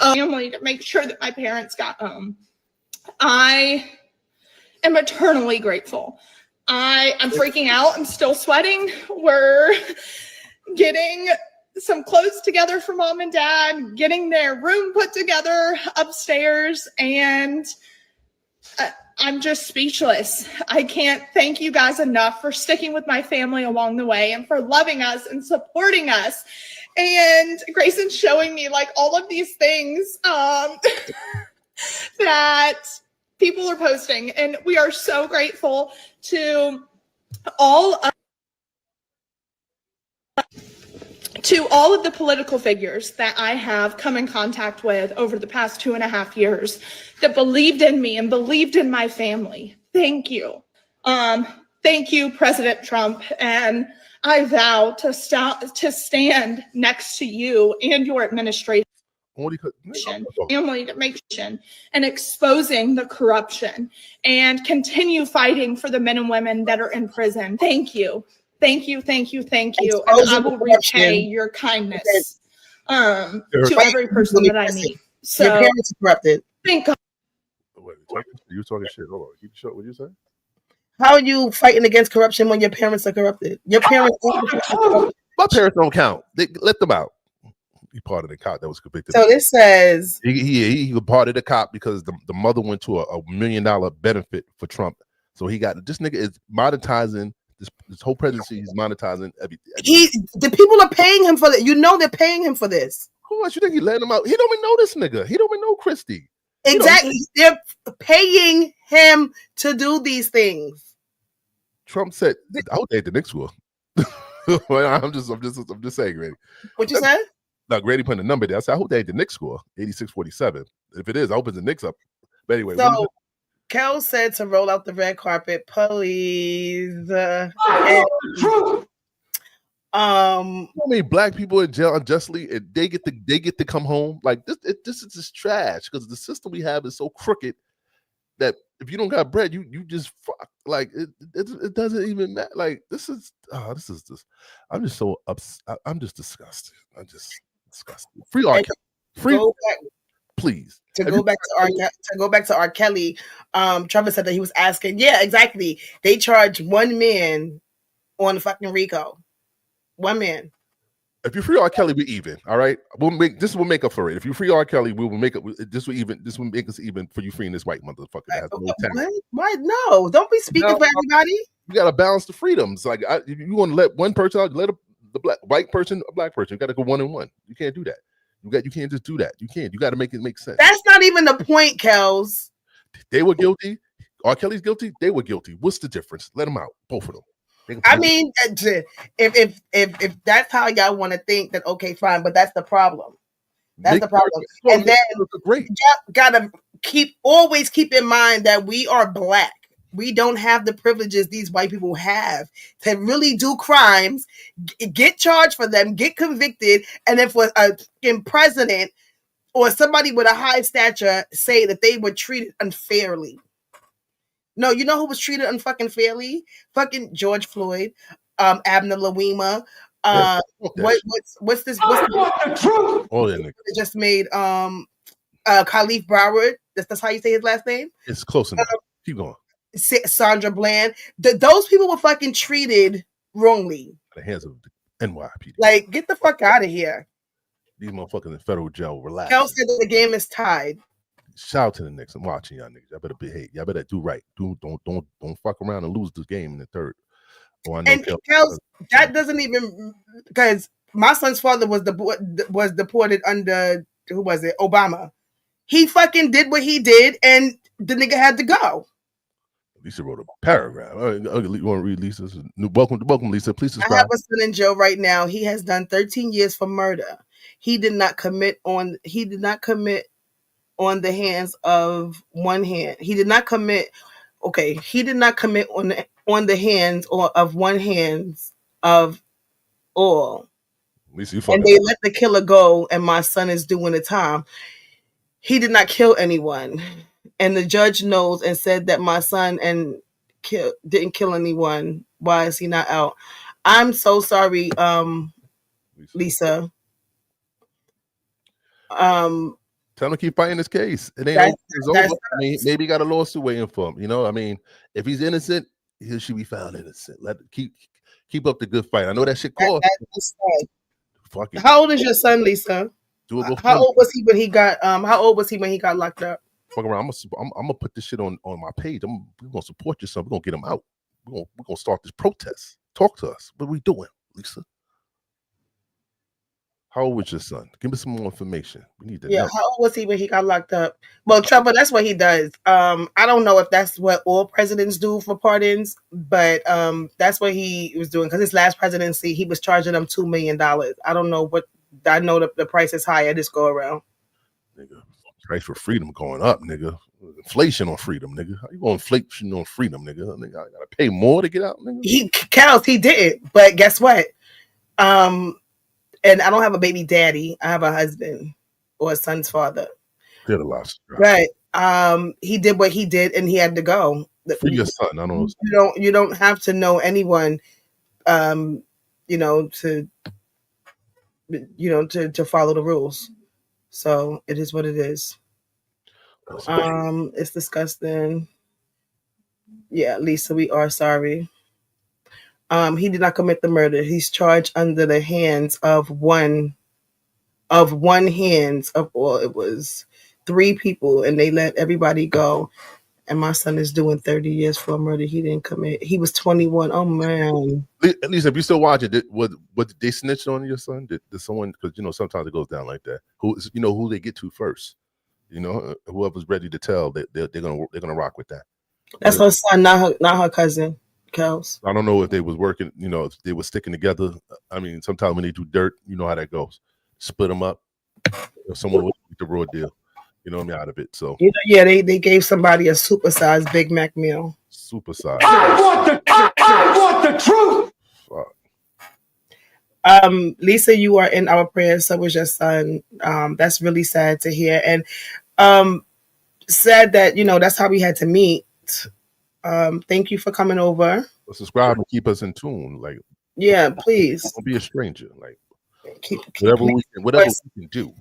family, to make sure that my parents got home. I am eternally grateful. I'm freaking out. I'm still sweating. We're getting some clothes together for mom and dad, getting their room put together upstairs, and I'm just speechless. I can't thank you guys enough for sticking with my family along the way and for loving us and supporting us. And Grayson's showing me like all of these things that people are posting. And we are so grateful to all of the political figures that I have come in contact with over the past 2.5 years that believed in me and believed in my family. Thank you. Thank you, President Trump. And I vow to stand next to you and your administration, family, to make sure and exposing the corruption and continue fighting for the men and women that are in prison. Thank you. Thank you, thank you, thank you. And I will repay your kindness to every person that I meet. So, your parents are corrupted. Thank God. Wait, you talking shit. Hold on. Keep short. What you say? How are you fighting against corruption when your parents are corrupted? Your parents. My parents don't count. They let them out. He part of the cop that was convicted. So this says he was part of the cop because the mother went to a $1 million benefit for Trump. So he got this nigga is monetizing this whole presidency. He's monetizing everything. The people are paying him for that. You know they're paying him for this. Who else you think he letting him out? He don't even know this nigga. He don't even know Christie. Exactly. They're paying him to do these things. Trump said, I hope they at the Knicks will. I'm just saying, Grady. What you said? No, Grady put a number there. I said, I hope they at the Knicks score, 86-47. If it is, I hope it's the Knicks up. But anyway. So Kel said to roll out the red carpet, please. I mean, black people in jail unjustly, and they get to come home. Like this is just trash because the system we have is so crooked that if you don't got bread, you just fuck. Like it doesn't even matter. Like this is just. I'm just so upset. I'm just disgusted. I'm just disgusted. Free R. Kelly. Free, please. To go back to R. Kelly, Trevor said that he was asking. Yeah, exactly. They charge one man on the fucking RICO. One man. If you free R. Kelly, we even. All right, we'll make up for it. If you free R. Kelly, we will make up. This will make us even for you freeing this white motherfucker that has no talent. Why? No, don't be speaking for everybody. You gotta balance the freedoms. Like you want to let one person out, let the white person, a black person. You gotta go 1-on-1. You can't do that. You can't just do that. You can't. You got to make it make sense. That's not even the point, Kels. They were guilty. R. Kelly's guilty. They were guilty. What's the difference? Let them out, both of them. I mean, if that's how y'all want to think, then okay, fine. But that's the problem. That's the problem. And then y'all gotta always keep in mind that we are black. We don't have the privileges these white people have to really do crimes, get charged for them, get convicted, and if a president or somebody with a high stature say that they were treated unfairly. No, you know who was treated unfucking fairly? Fucking George Floyd, Abner Louima. What's this? Oh yeah, nigga. Just made Khalif Broward. That's how you say his last name. It's close enough. Keep going. Sandra Bland. Those people were fucking treated wrongly. At the hands of the NYPD. Like, get the fuck out of here. These motherfuckers in federal jail. Relax. Kel said that the game is tied. Shout out to the Knicks. I'm watching y'all niggas. Y'all better behave. Y'all better do right. Don't fuck around and lose this game in the third. Oh, I know and Kels, that doesn't even, because my son's father was deported under, who was it? Obama. He fucking did what he did, and the nigga had to go. Lisa wrote a paragraph. You want to read Lisa's? Welcome, Lisa. Please subscribe. I have a son in jail right now. He has done 13 years for murder. He did not commit on the hands of one hand. He did not commit. Okay, he did not commit on the hands or of one hands of all. And they let the killer go, and my son is doing the time. He did not kill anyone, and the judge knows and said that my son didn't kill anyone. Why is he not out? I'm so sorry, Lisa. Tell him to keep fighting this case. It ain't over. I mean, maybe he got a lawsuit waiting for him. You know, I mean, if he's innocent, he should be found innocent. Let keep up the good fight. I know that shit costs. How old is your son, Lisa? How old was he when he got? How old was he when he got locked up? Fuck around. I'm gonna put this shit on my page. We're gonna support your son. We're gonna get him out. We're gonna start this protest. Talk to us. What are we doing, Lisa? How old was your son? Give me some more information. We need to know. How old was he when he got locked up? Well, Trevor, that's what he does. I don't know if that's what all presidents do for pardons, but that's what he was doing, because his last presidency, he was charging them $2 million. I don't know what. I know the price is higher this go around. Nigga, price for freedom going up, nigga. Inflation on freedom, nigga. How you going inflation on freedom, nigga? Nigga, I gotta pay more to get out, nigga. He didn't, but guess what? And I don't have a baby daddy. I have a husband or a son's father. Did a lot. Right. He did what he did, and he had to go. For your son, I don't know. You don't have to know anyone, to follow the rules. So it is what it is. It's disgusting. Yeah, Lisa, we are sorry. He did not commit the murder. He's charged under the hands of one hands of all. It was 3 people, and they let everybody go. And my son is doing 30 years for a murder he didn't commit. He was 21. Oh man. At least if you still watch it, what they snitched on your son? Did someone? Because sometimes it goes down like that. Who they get to first? Whoever's ready to tell, they're gonna rock with that. That's her son, not her cousin. Kels. I don't know if they was working, if they were sticking together. I mean, sometimes when they do dirt, you know how that goes. Split them up. Someone would take the raw deal. Out of it. So they gave somebody a supersized Big Mac meal. Supersized. I want the truth. Fuck. Lisa, you are in our prayers. So was your son. That's really sad to hear, and sad that that's how we had to meet. Thank you for coming over. Subscribe and keep us in tune. Please. Don't be a stranger. Whatever we can do.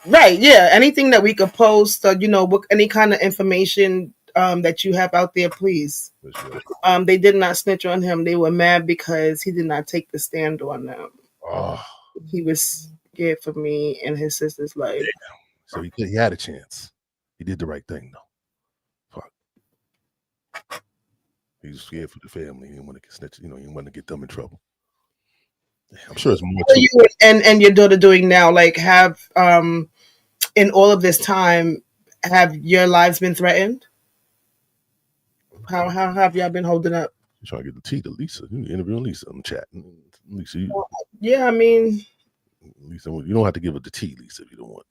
Right, yeah. Anything that we could post, any kind of information that you have out there, please. Sure. They did not snitch on him. They were mad because he did not take the stand on them. Oh. He was scared for me and his sister's life. Yeah. So he had a chance. He did the right thing, though. Fuck. He was scared for the family. He didn't want to get snitched. He didn't want to get them in trouble. I'm sure it's more. What are you and your daughter doing now? Have in all of this time, have your lives been threatened? How have y'all been holding up? You trying to get the tea to Lisa? You interviewing Lisa in the chat. Lisa, Yeah, I mean, Lisa, you don't have to give it the tea, Lisa, if you don't want.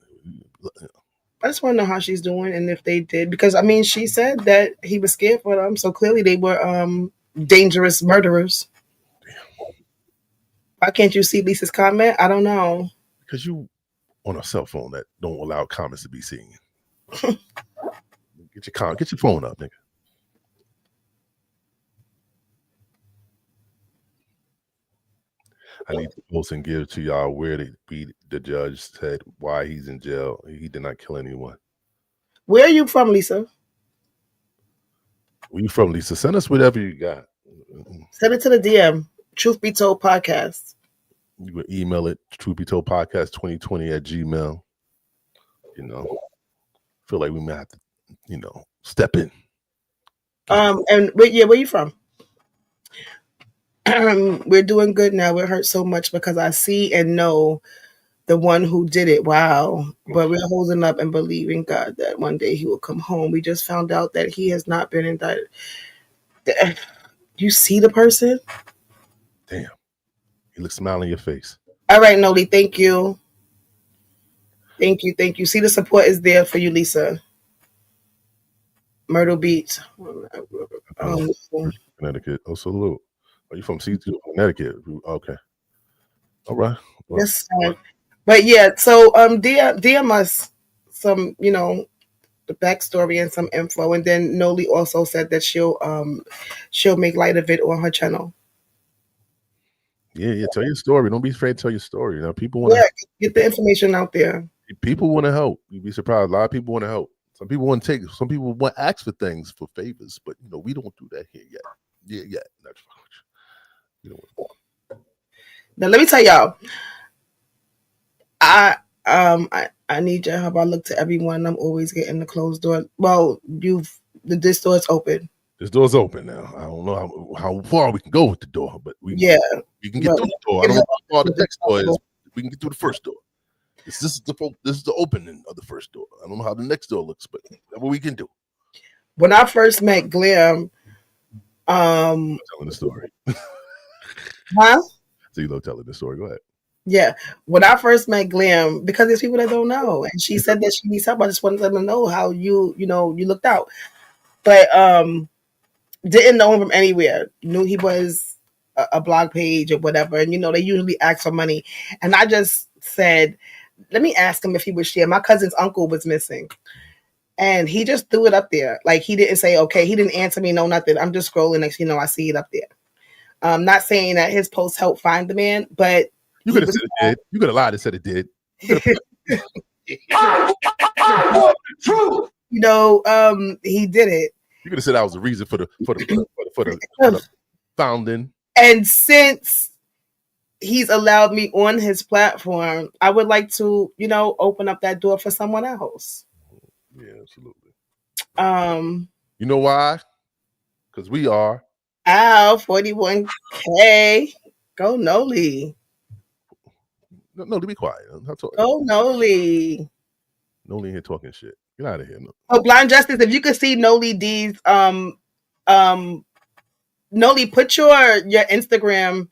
I just want to know how she's doing and if they did, because I mean, she said that he was scared for them, so clearly they were dangerous murderers. Why can't you see Lisa's comment? I don't know. Because you on a cell phone that don't allow comments to be seen. Get your phone up, nigga. I need to post and give to y'all where the judge said why he's in jail. He did not kill anyone. Where are you from, Lisa? Where you from, Lisa? Send us whatever you got. Send it to the DM. Truth Be Told Podcast. You can email it, truthbetoldpodcast2020@gmail. You know, feel like we might have to, step in. And where you from? We're doing good now. We're hurt so much because I see and know the one who did it. Wow. But we're holding up and believing God that one day he will come home. We just found out that he has not been indicted. You see the person? Damn. He looks smiling in your face. All right, Noli, thank you. Thank you. See, the support is there for you, Lisa. Myrtle Beach. Connecticut. Oh, salute. Are you from Connecticut? Okay. All right. Well, Yes, but yeah, so DM us some, the backstory and some info, and then Noli also said that she'll make light of it on her channel. Yeah. Tell your story. Don't be afraid to tell your story. People want to get the information out there. People want to help. You'd be surprised. A lot of people want to help. Some people want to take. Some people want to ask for things for favors, but we don't do that here yet. Yeah. That's fine. Now let me tell y'all. I need your help. I look to everyone. I'm always getting the closed door. Well, this door is open. This door's open now. I don't know how far we can go with the door, but we can get through the door. I don't know how far the next door is. We can get through the first door. This is the opening of the first door. I don't know how the next door looks, but whatever we can do. When I first met Glam, telling the story. Huh? So you love telling the story. Go ahead. Yeah. When I first met Glam, because there's people that don't know, and she said that she needs help. I just wanted them to know how you looked out. But didn't know him from anywhere. Knew he was a blog page or whatever. And they usually ask for money. And I just said, let me ask him if he would share. My cousin's uncle was missing. And he just threw it up there. Like, he didn't say, okay, he didn't answer me, no, nothing. I'm just scrolling. Next, I see it up there. I'm not saying that his post helped find the man, but you could have said it did. You could have lied and said it did. He did it. You could have said that was the reason for the founding. And since he's allowed me on his platform, I would like to, open up that door for someone else. Yeah, absolutely. You know why? Because we are. 41K. Go Noli. No, to be quiet. Go Noli. Noli here talking shit. Get out of here. No. Oh, Blind Justice, if you could see Noli D's Noli, put your Instagram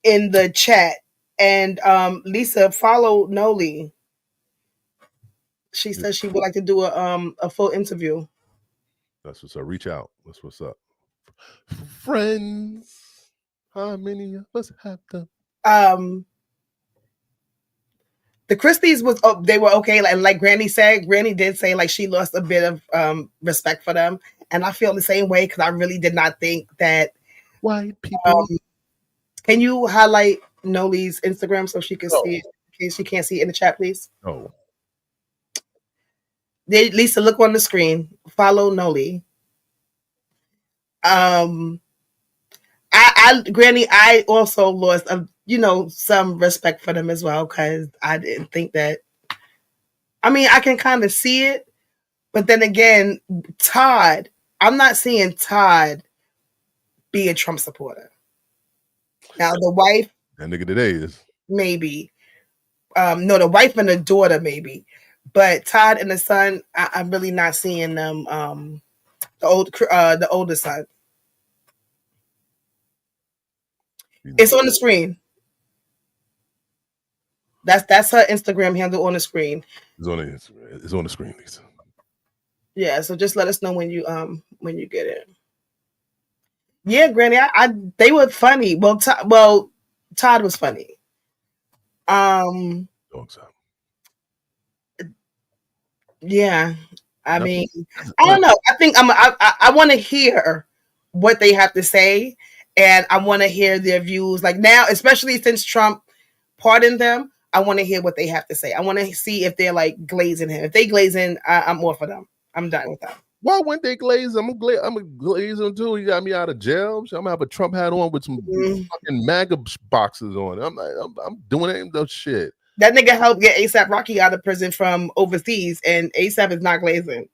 in the chat, and Lisa, follow Noli. She says she would like to do a full interview. That's what's up. Reach out. That's what's up. Friends, how many of us have them? The Christies they were okay, like Granny said. Granny did say like she lost a bit of respect for them, and I feel the same way because I really did not think that white people. Can you highlight Noli's Instagram so she can see it in case she can't see it in the chat, please? Oh. Lisa, look on the screen. Follow Noli. Granny, I also lost some respect for them as well because I didn't think that. I mean, I can kind of see it, but then again, Todd, I'm not seeing Todd be a Trump supporter. Now the wife, that nigga today is maybe. No, the wife and the daughter maybe, but Todd and the son, I'm really not seeing them The oldest son. It's on the screen. That's her Instagram handle on the screen. It's on the screen, Lisa. Yeah, so just let us know when you get it. Yeah, Granny, they were funny. Well, Todd was funny. Yeah, I mean, I don't know. I think I want to hear what they have to say, and I want to hear their views. Like now, especially since Trump pardoned them, I want to hear what they have to say. I want to see if they're like glazing him. If they glazing, I'm all for them. I'm done with that. Why wouldn't they glaze? I'm gonna glaze him too. He got me out of jail. I'm gonna have a Trump hat on with some fucking MAGA boxes on. I'm doing those shit. That nigga helped get ASAP Rocky out of prison from overseas, and ASAP is not glazing.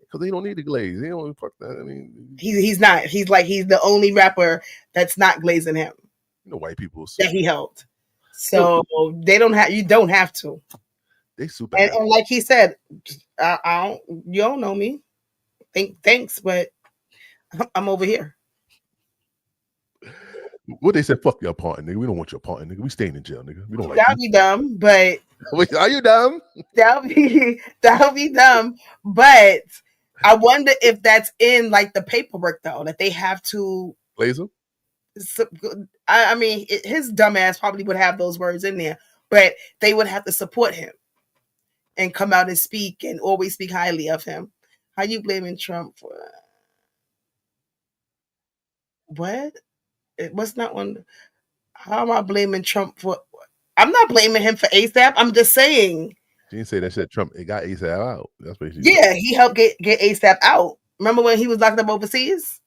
Because they don't need to glaze. They don't fuck that. I mean, he's not. He's the only rapper that's not glazing him. You know, white people that he helped. So they don't have. You don't have to. They super. And like he said, you don't know me. Thanks, but I'm over here. What they said, fuck your partner, nigga. We don't want your partner, nigga. We staying in jail, nigga. We don't like that'll be dumb, but are you dumb? That'll be dumb. But I wonder if that's in like the paperwork though, that they have to glaze him. I mean, his dumb ass probably would have those words in there, but they would have to support him and come out and speak and always speak highly of him. How you blaming Trump for what? What's not one? How am I blaming Trump for? I'm not blaming him for ASAP. I'm just saying. She didn't say that shit. Trump, it got ASAP out. That's what she said. said. He helped get ASAP out. Remember when he was locked up overseas?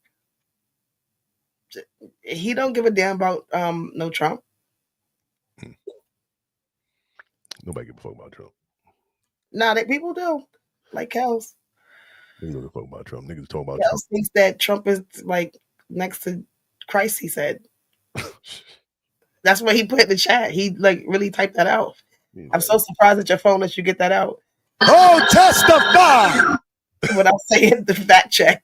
He don't give a damn about no Trump. Nobody give a fuck about Trump. Nah, that people do. Like Kels. Niggas don't give a fuck about Trump. Niggas talking about Kels Trump. thinks that Trump is like next to Christ, he said. That's what he put in the chat. He like really typed that out. I'm so surprised that your phone lets you get that out. Oh, testify! Without saying the fact check.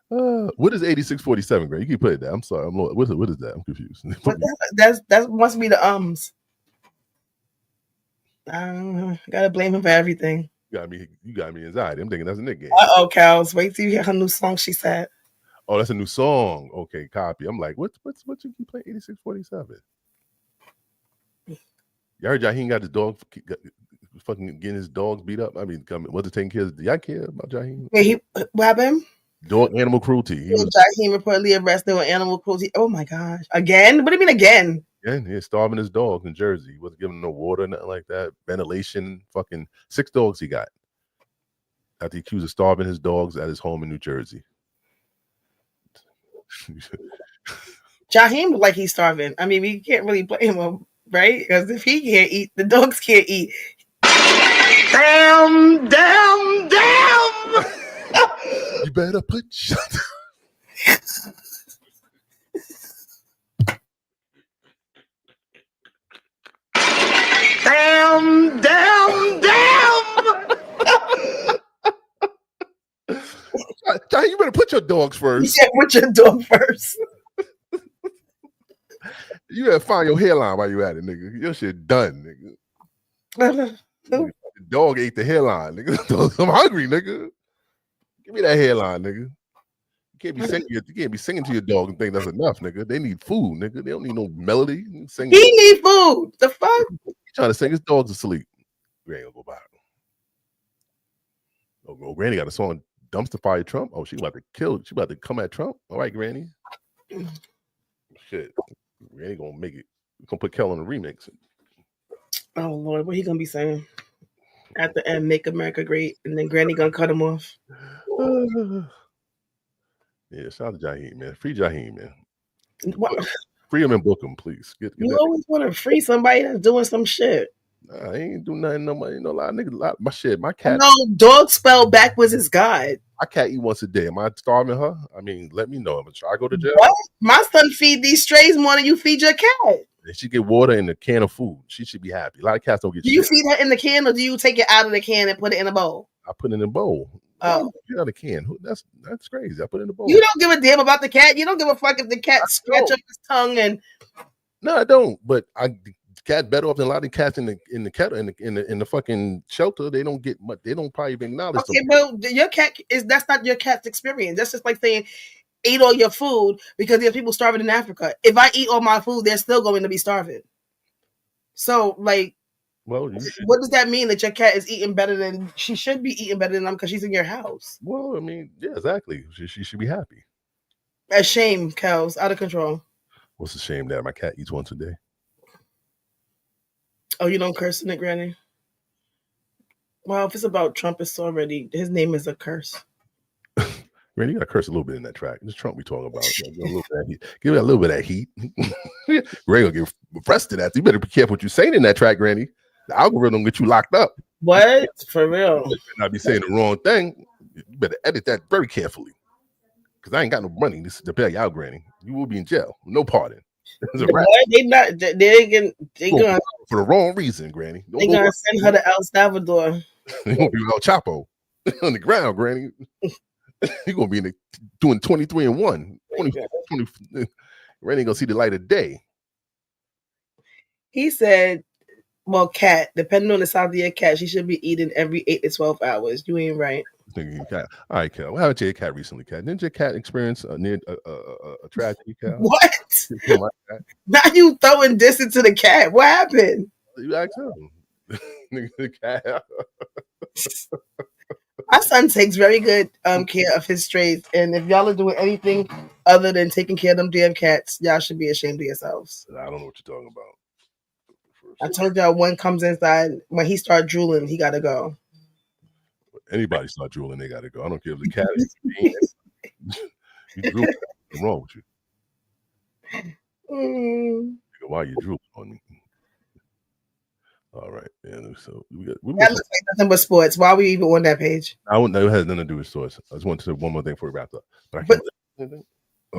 What is 8647, Greg? You can put it there. I'm sorry. What is that? I'm confused. That must be the ums. Gotta blame him for everything. You got me anxiety. I'm thinking that's a Nick game. Kels. Wait till you hear her new song she said. Oh, that's a new song. Okay, copy. I'm like, what you keep playing 8647? You heard Jaheim got his dog fucking getting his dogs beat up. I mean, was it taking care of? Do y'all care about Jaheim? Wait, what happened? Dog animal cruelty. Jaheim reportedly arrested on animal cruelty. Oh my gosh. Again? What do you mean again? Again, he's starving his dogs in Jersey. He wasn't giving them no water, nothing like that. Ventilation, fucking 6 dogs he got. After he accused of starving his dogs at his home in New Jersey. Jaheim look like he's starving. I mean, we can't really blame him, right? Because if he can't eat, the dogs can't eat. Damn! You better put Damn! Jaheim, you better put your dogs first. Yeah, put your dog first. You gotta find your hairline while you at it, nigga. Your shit done, nigga. The dog ate the hairline, nigga. I'm hungry, nigga. Give me that hairline, nigga. You can't be singing to your dog and think that's enough, nigga. They need food, nigga. They don't need no melody. He need food. The fuck? He trying to sing his dogs asleep. Granny gonna go by. Oh, Granny got a song, Dumpster Fire Trump. Oh, she about to come at Trump. All right, Granny. Shit. Granny gonna make it. Gonna put Kel on the remix. Oh Lord, what he gonna be saying? At the end, make America great, and then Granny gonna cut him off. Yeah, shout out to Jaheim, man. Free Jaheim, man. What? Free him and book him, please. Get you always want to free somebody that's doing some shit. Nah, I ain't do nothing. Nobody, a lot of niggas. My cat. No, dog spelled backwards is God. My cat eat once a day. Am I starving her? I mean, let me know. Should I go to jail? What? My son feed these strays more than you feed your cat. And she get water in a can of food. She should be happy. A lot of cats don't get. Do you feed her in the can or do you take it out of the can and put it in a bowl? I put it in a bowl. Oh, out a can. That's crazy. I put it in the bowl. You don't give a damn about the cat. You don't give a fuck if the cat scratch up his tongue and. No, I don't. But the cat better off than a lot of cats in the kettle in the fucking shelter. They don't get much. They don't probably even acknowledge. Okay, well, your cat that's not your cat's experience. That's just like saying eat all your food because there's people starving in Africa. If I eat all my food, they're still going to be starving. So, like, well, what does that mean that your cat is eating better than she should be eating better than them because she's in your house? Well, I mean, yeah, exactly. She should be happy. A shame, cows out of control. What's the shame that my cat eats once a day? Oh, you don't curse in it, Granny? Well, if it's about Trump, it's already his name is a curse. Granny, you got to curse a little bit in that track. This Trump we talking about. Give it a little bit of that heat. Granny will get pressed to that. So you better be careful what you're saying in that track, Granny. The algorithm will get you locked up. What? For real? You better not be saying the wrong thing. You better edit that very carefully. Because I ain't got no money to bail you out, Granny. You will be in jail. No pardon. They gonna for the wrong reason, Granny. They gonna send her to El Salvador. They gonna be El Chapo on the ground, Granny. You're gonna be doing 23 and 1. 20, Granny gonna see the light of day. He said, well, cat, depending on the size of your cat, she should be eating every 8 to 12 hours. You ain't right. All right, Cal. What happened to your cat recently, Cat? Didn't your cat experience a tragedy, Cal? What? Now you throwing this into the cat. What happened? You asked him. The cat. My son takes very good care of his strays, and if y'all are doing anything other than taking care of them damn cats, y'all should be ashamed of yourselves. I don't know what you're talking about. I told y'all one comes inside, when he starts drooling, he gotta go. Anybody start drooling, they gotta go. I don't care if the cat is you drool. What's wrong with you? Why are you drooling on me? All right, and so that looks like nothing but sports. Why are we even on that page? I wouldn't know. It has nothing to do with sports. I just want to say one more thing before we wrap up. But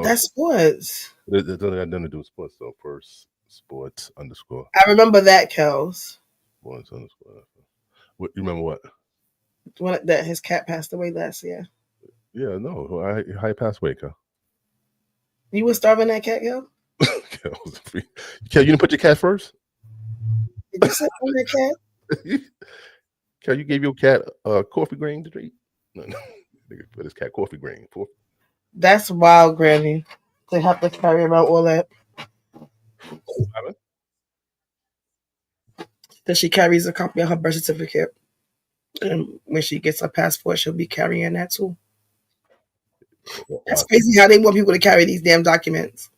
that's sports. It doesn't have nothing to do with sports, though. First sports _ I remember that, Kels. Sports _ What you remember? What? That his cat passed away last year. Yeah, no. How he passed away, Kel? You were starving that cat, Kel? Kel, you didn't put your cat first? Did you say that cat? Kel, you gave your cat coffee grain to eat? No. Put his cat coffee grain. That's wild, Granny. They have to carry around all that. That she carries a copy of her birth certificate. And when she gets her passport, she'll be carrying that too. That's crazy how they want people to carry these damn documents.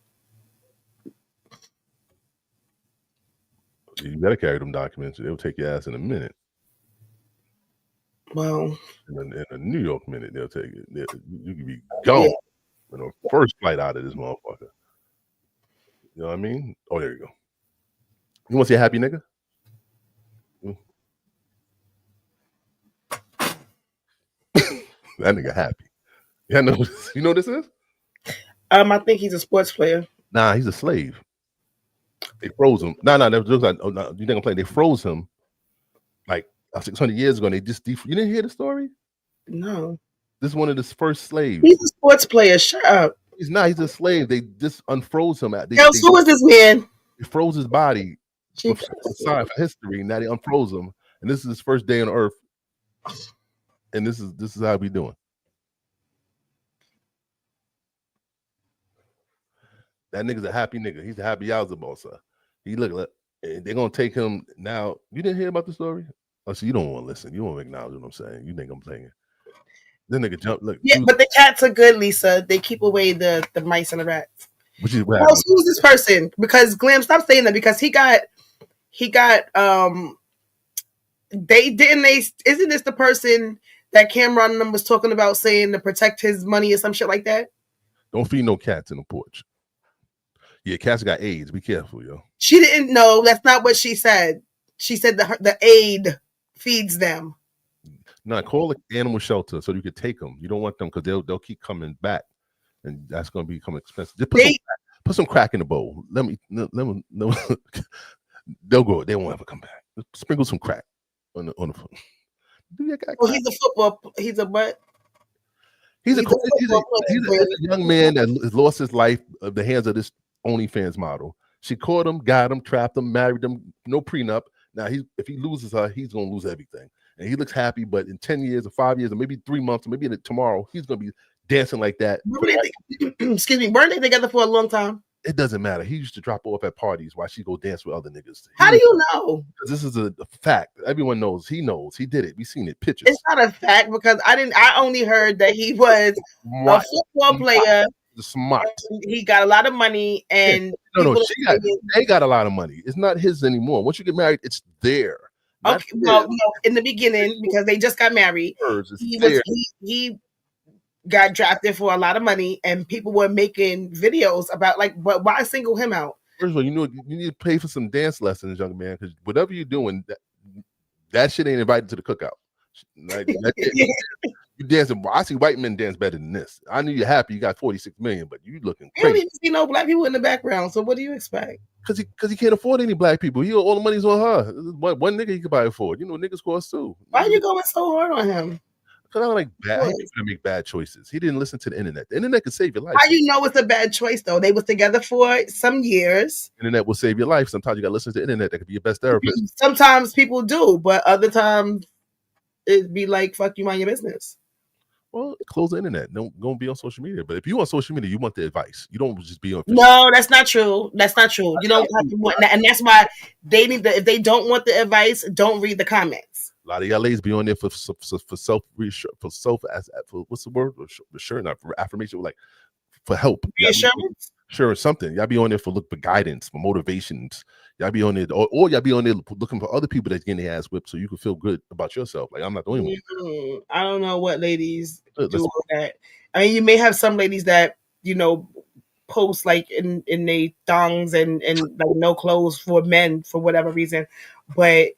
You better carry them documents. They'll take your ass in a minute. Well, in a New York minute, they'll take it. You can be gone. You know, first flight out of this motherfucker. You know what I mean? Oh, there you go. You want to see a happy nigga? That nigga happy. Yeah, no, you know what this is? I think he's a sports player. Nah, he's a slave. They froze him. No, that looks like you think I'm playing. They froze him like 600 years ago. And they just you didn't hear the story? No. This is one of the first slaves. He's a sports player. Shut up. He's not. He's a slave. They just unfroze him. Who is this man? They froze his body for history. Now they unfroze him, and this is his first day on Earth. And this is how we doing. That nigga's a happy nigga. He's a happy Yalzabosa. He look like they're gonna take him now. You didn't hear about the story? Oh, so you don't want to listen. You don't acknowledge what I'm saying. You think I'm saying it. Then nigga jump. Look. Yeah, but the cats are good, Lisa. They keep away the mice and the rats. Which is who's this person? Because Glam, stop saying that because he got isn't this the person that Cameron was talking about saying to protect his money or some shit like that? Don't feed no cats in the porch. Yeah, cats got AIDS. Be careful, yo. She didn't know. That's not what she said. She said the aid feeds them. No, call the animal shelter so you could take them. You don't want them because they'll keep coming back, and that's going to become expensive. Just put some crack in the bowl. Let me. They'll go. They won't ever come back. Sprinkle some crack on the phone. Well, he's a football. He's a what? He's a young man that has lost his life at the hands of this OnlyFans model. She caught him, got him, trapped him, married him, no prenup. Now if he loses her, he's gonna lose everything. And he looks happy, but in 10 years or 5 years or maybe 3 months or maybe tomorrow, he's gonna be dancing like that. Excuse me, weren't they together for a long time? It doesn't matter. He used to drop off at parties while she go dance with other niggas. How do you know? Because this is a fact. Everyone knows. He knows. He did it. We seen it. Pictures. It's not a fact because I only heard that he was a football player. Smart. He got a lot of money and they got a lot of money. It's not his anymore. Once you get married, it's there. Okay, well, no, in the beginning, because they just got married, he got drafted for a lot of money, and people were making videos about but why single him out? First of all, you need to pay for some dance lessons, young man, because whatever you're doing, that shit ain't invited to the cookout. Like, you dancing. I see white men dance better than this. I knew you're happy. You got 46 million, but you looking crazy. You don't even see no black people in the background. So what do you expect? Because he can't afford any black people. All the money's on her. One nigga he could buy it for. Niggas cost too. Why are you going so hard on him? Because I don't like bad. I hate people to make bad choices. He didn't listen to the internet. The internet could save your life. How you know it's a bad choice though? They was together for some years. Internet will save your life. Sometimes you got to listen to the internet. That could be your best therapist. Sometimes people do, but other times it'd be like, fuck you, mind your business. Well, close the internet. Don't be on social media. But if you on social media, you want the advice. You don't just be on. No, that's not true. That's not true. You don't have to want that, and that's why they need if they don't want the advice, don't read the comments. A lot of y'all ladies be on there for self reassurance, for what's the word? Sure, not for affirmation, like for help. Reassurance. Sure, something. Y'all be on there for guidance, for motivations. Y'all be on there, or y'all be on there looking for other people that's getting their ass whipped, so you can feel good about yourself. Like I'm not the only one. I don't know what ladies do that. I mean, you may have some ladies that post like in they thongs and like no clothes for men for whatever reason, but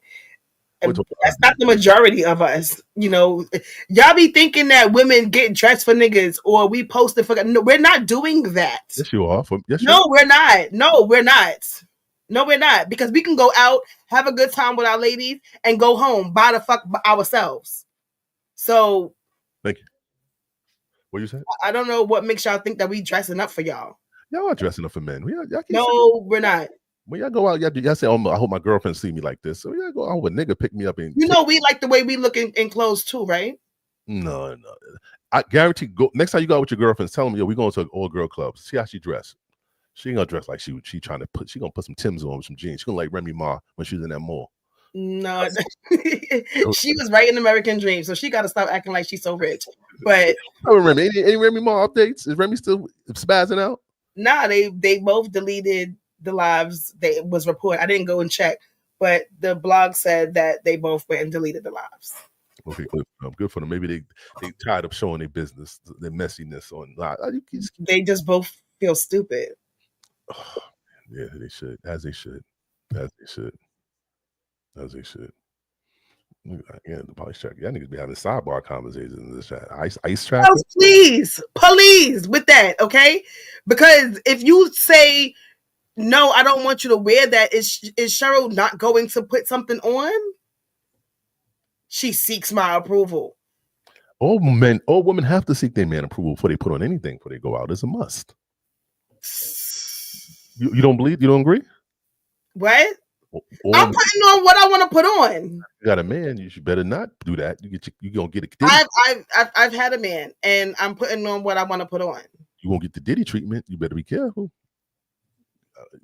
that's not the majority of us. Y'all be thinking that women get dressed for niggas or we posted for. No, we're not doing that. Yes, you are. We're not. No, we're not. No, we're not. Because we can go out, have a good time with our ladies, and go home by the fuck ourselves. So, thank you. What you said? I don't know what makes y'all think that we dressing up for y'all. Y'all are dressing up for men. We're not. When y'all go out, y'all say, "Oh, I hope my girlfriend see me like this." So y'all go out with a nigga, pick me up, and we like the way we look in clothes too, right? No. I guarantee. Next time you go out with your girlfriend, tell them, "Yo, we going to an all-girl club. See how she dress. She ain't gonna dress like she trying to put. She gonna put some Timbs on with some jeans. She gonna like Remy Ma when she was in that mall." No, she was right in American Dream, so she got to stop acting like she's so rich. But I remember any Remy Ma updates. Is Remy still spazzing out? Nah, they both deleted the lives. It was reported. I didn't go and check, but the blog said that they both went and deleted the lives. Okay, good for them. Maybe they tired of showing their business, their messiness on live. They just both feel stupid. Oh, yeah, they should. As they should. Yeah, the police track. Y'all niggas be having sidebar conversations in this chat. Ice track. Oh, please, with that, okay? Because if you say no, I don't want you to wear that, is Cheryl not going to put something on? She seeks my approval. All women have to seek their man approval before they put on anything before they go out. It's a must. You don't believe? You don't agree? What? I'm putting on what I want to put on. You got a man, you should better not do that. You gonna get it. I've had a man, and I'm putting on what I want to put on. You won't get the Diddy treatment. You better be careful.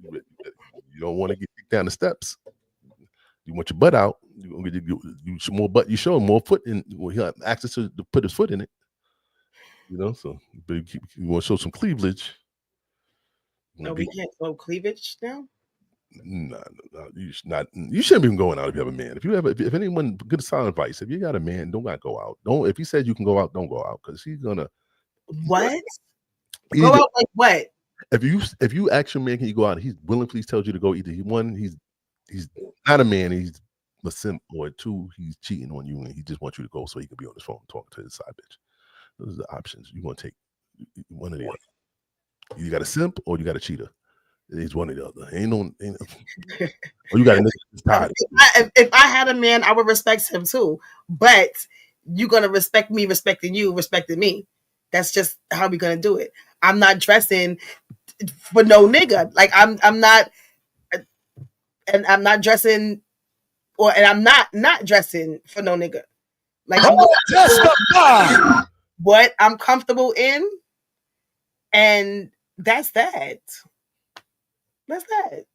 You don't want to get kicked down the steps. You want your butt out. You gonna get you more butt. You show him more foot in. Well, he have access to put his foot in it. So but you want to show some cleavage. No, we can't show cleavage now. No, you shouldn't be going out if you have a man. If anyone good solid advice, if you got a man, don't go out. Don't if he said you can go out, don't go out because he's gonna what? Go out like what? If you ask your man, can you go out? He's willingly tells you to go. Either he's not a man, he's a simp, or two, he's cheating on you and he just wants you to go so he can be on his phone talking to his side bitch. Those are the options. You want to take one of the other. You got a simp or you got a cheater. It's one or the other. Ain't no. Or you got a nigga that's tired. If I had a man, I would respect him too. But you're gonna respect me, respecting you, respecting me. That's just how we're gonna do it. I'm not dressing for no nigga. Like I'm not, and I'm not dressing, and I'm not dressing for no nigga. Like I'm Testify. what I'm comfortable in, and that's that. That's that.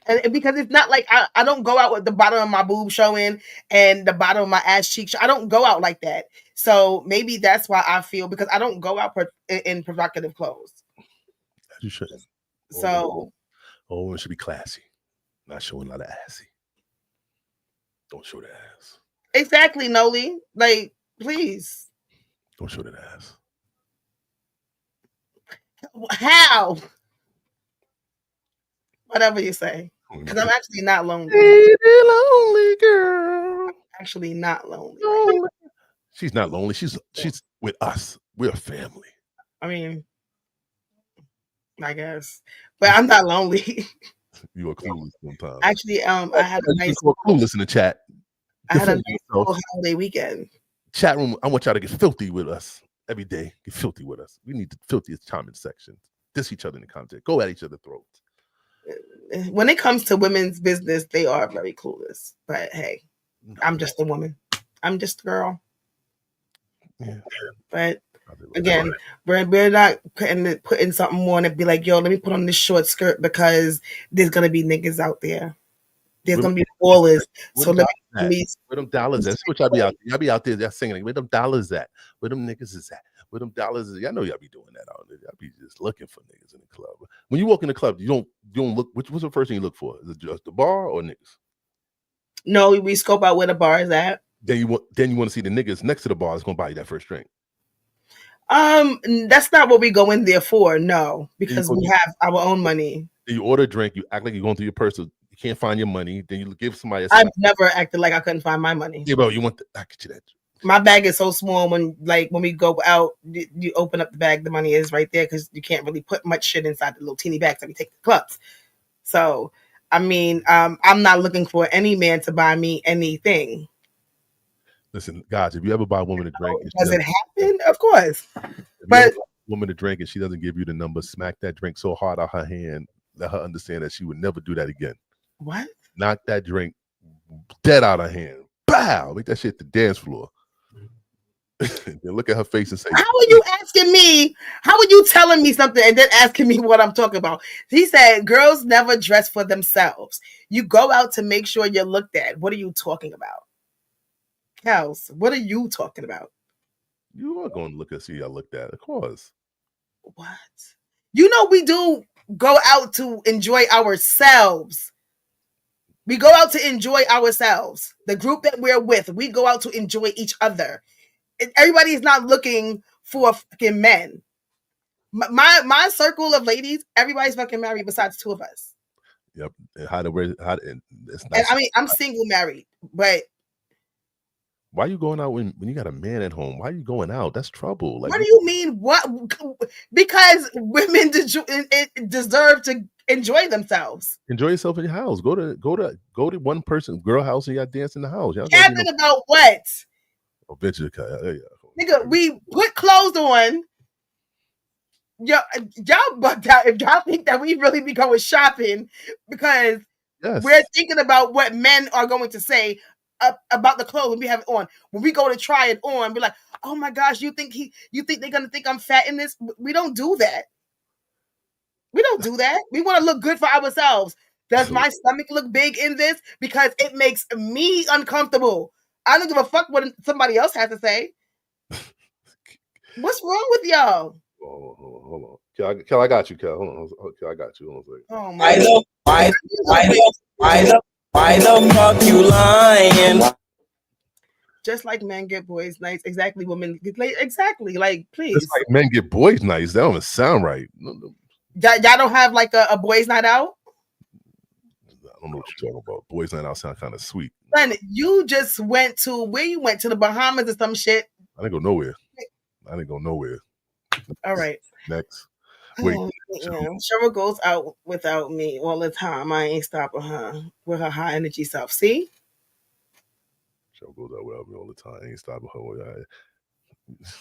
And because it's not like I don't go out with the bottom of my boob showing and the bottom of my ass cheek. I don't go out like that. So maybe that's why I feel, because I don't go out in provocative clothes. You shouldn't. So, it should be classy, not showing a lot of assy. Don't show the ass. Exactly, Noli. Like, please. Don't show that ass. How? Whatever you say. Because I'm actually not lonely. Lonely girl. I'm actually not lonely. She's not lonely. She's with us. We're a family. I mean, I guess, but I'm not lonely. You are clueless sometimes. Actually, I had a nice clueless in the chat. I had a nice little holiday weekend. Chat room, I want y'all to get filthy with us every day. Get filthy with us. We need the filthiest comment section. Diss each other in the comments. Go at each other's throats. When it comes to women's business, they are very clueless. But hey, I'm just a woman. I'm just a girl. Yeah. But again, we're not putting something on and be like, yo, let me put on this short skirt because there's gonna be niggas out there. There's gonna be ballers. So let me where them dollars at? That's what y'all be out there. Y'all be out there, y'all singing. Where them dollars at? Where them niggas is at? Where them dollars is? Y'all know y'all be doing that out there. Y'all be just looking for niggas in the club. When you walk in the club, you don't look. What's the first thing you look for? Is it just the bar or niggas? No, we scope out where the bar is at. Then you want to see the niggas next to the bar is gonna buy you that first drink. That's not what we go in there for. No, because we have our own money. You order a drink. You act like you're going through your purse. You can't find your money. Then you give somebody. I've never acted like I couldn't find my money. Yeah, bro, you want I get you that. My bag is so small when we go out, you open up the bag, the money is right there because you can't really put much shit inside the little teeny bags that we take to the clubs. So, I mean, I'm not looking for any man to buy me anything. Listen, guys, if you ever buy a woman a drink, does it happen? Of course. But woman a drink and she doesn't give you the number, smack that drink so hard out her hand, let her understand that she would never do that again. What? Knock that drink dead out of her hand. Bow! Make that shit the dance floor. Then look at her face and say, how are you asking me? How are you telling me something and then asking me what I'm talking about? He said, girls never dress for themselves. You go out to make sure you're looked at. What are you talking about? Kels, what are you talking about? You are going to look and see I looked at, of course. What? You know, we do go out to enjoy ourselves. We go out to enjoy ourselves. The group that we're with, we go out to enjoy each other. Everybody is not looking for fucking men. My circle of ladies, everybody's fucking married besides two of us. Yep. And I mean, I'm single married, but why are you going out when you got a man at home? Why are you going out? That's trouble. Like, what do you mean? What? Because women deserve to enjoy themselves. Enjoy yourself in your house. Go to one person girl house and y'all dance in the house. Capping about what? Eventually, nigga, we put clothes on. Y'all bugged out if y'all think that we really be going shopping because we're thinking about what men are going to say about the clothes we have it on. When we go to try it on, we're like, oh my gosh, you think they're gonna think I'm fat in this? We don't do that. We don't do that. We want to look good for ourselves. Does my stomach look big in this? Because it makes me uncomfortable. I don't give a fuck what somebody else has to say. What's wrong with y'all? Hold on. Kel, I got you, Kel. Hold on. Kel, I got you. Hold on. Oh my Why the fuck you lying? Just like men get boys nights, exactly. Women get late, exactly. Like, please. Just like men get boys nights. That don't sound right. Y'all don't have like a boys night out? I don't know what you're talking about. Boys night out sound kind of sweet. Son, you just went to where you went to the Bahamas or some shit. I didn't go nowhere. All right. Next. Wait. Cheryl goes out without me all the time. I ain't stopping her with her high energy self. See? Cheryl goes out without me all the time. I ain't stopping her.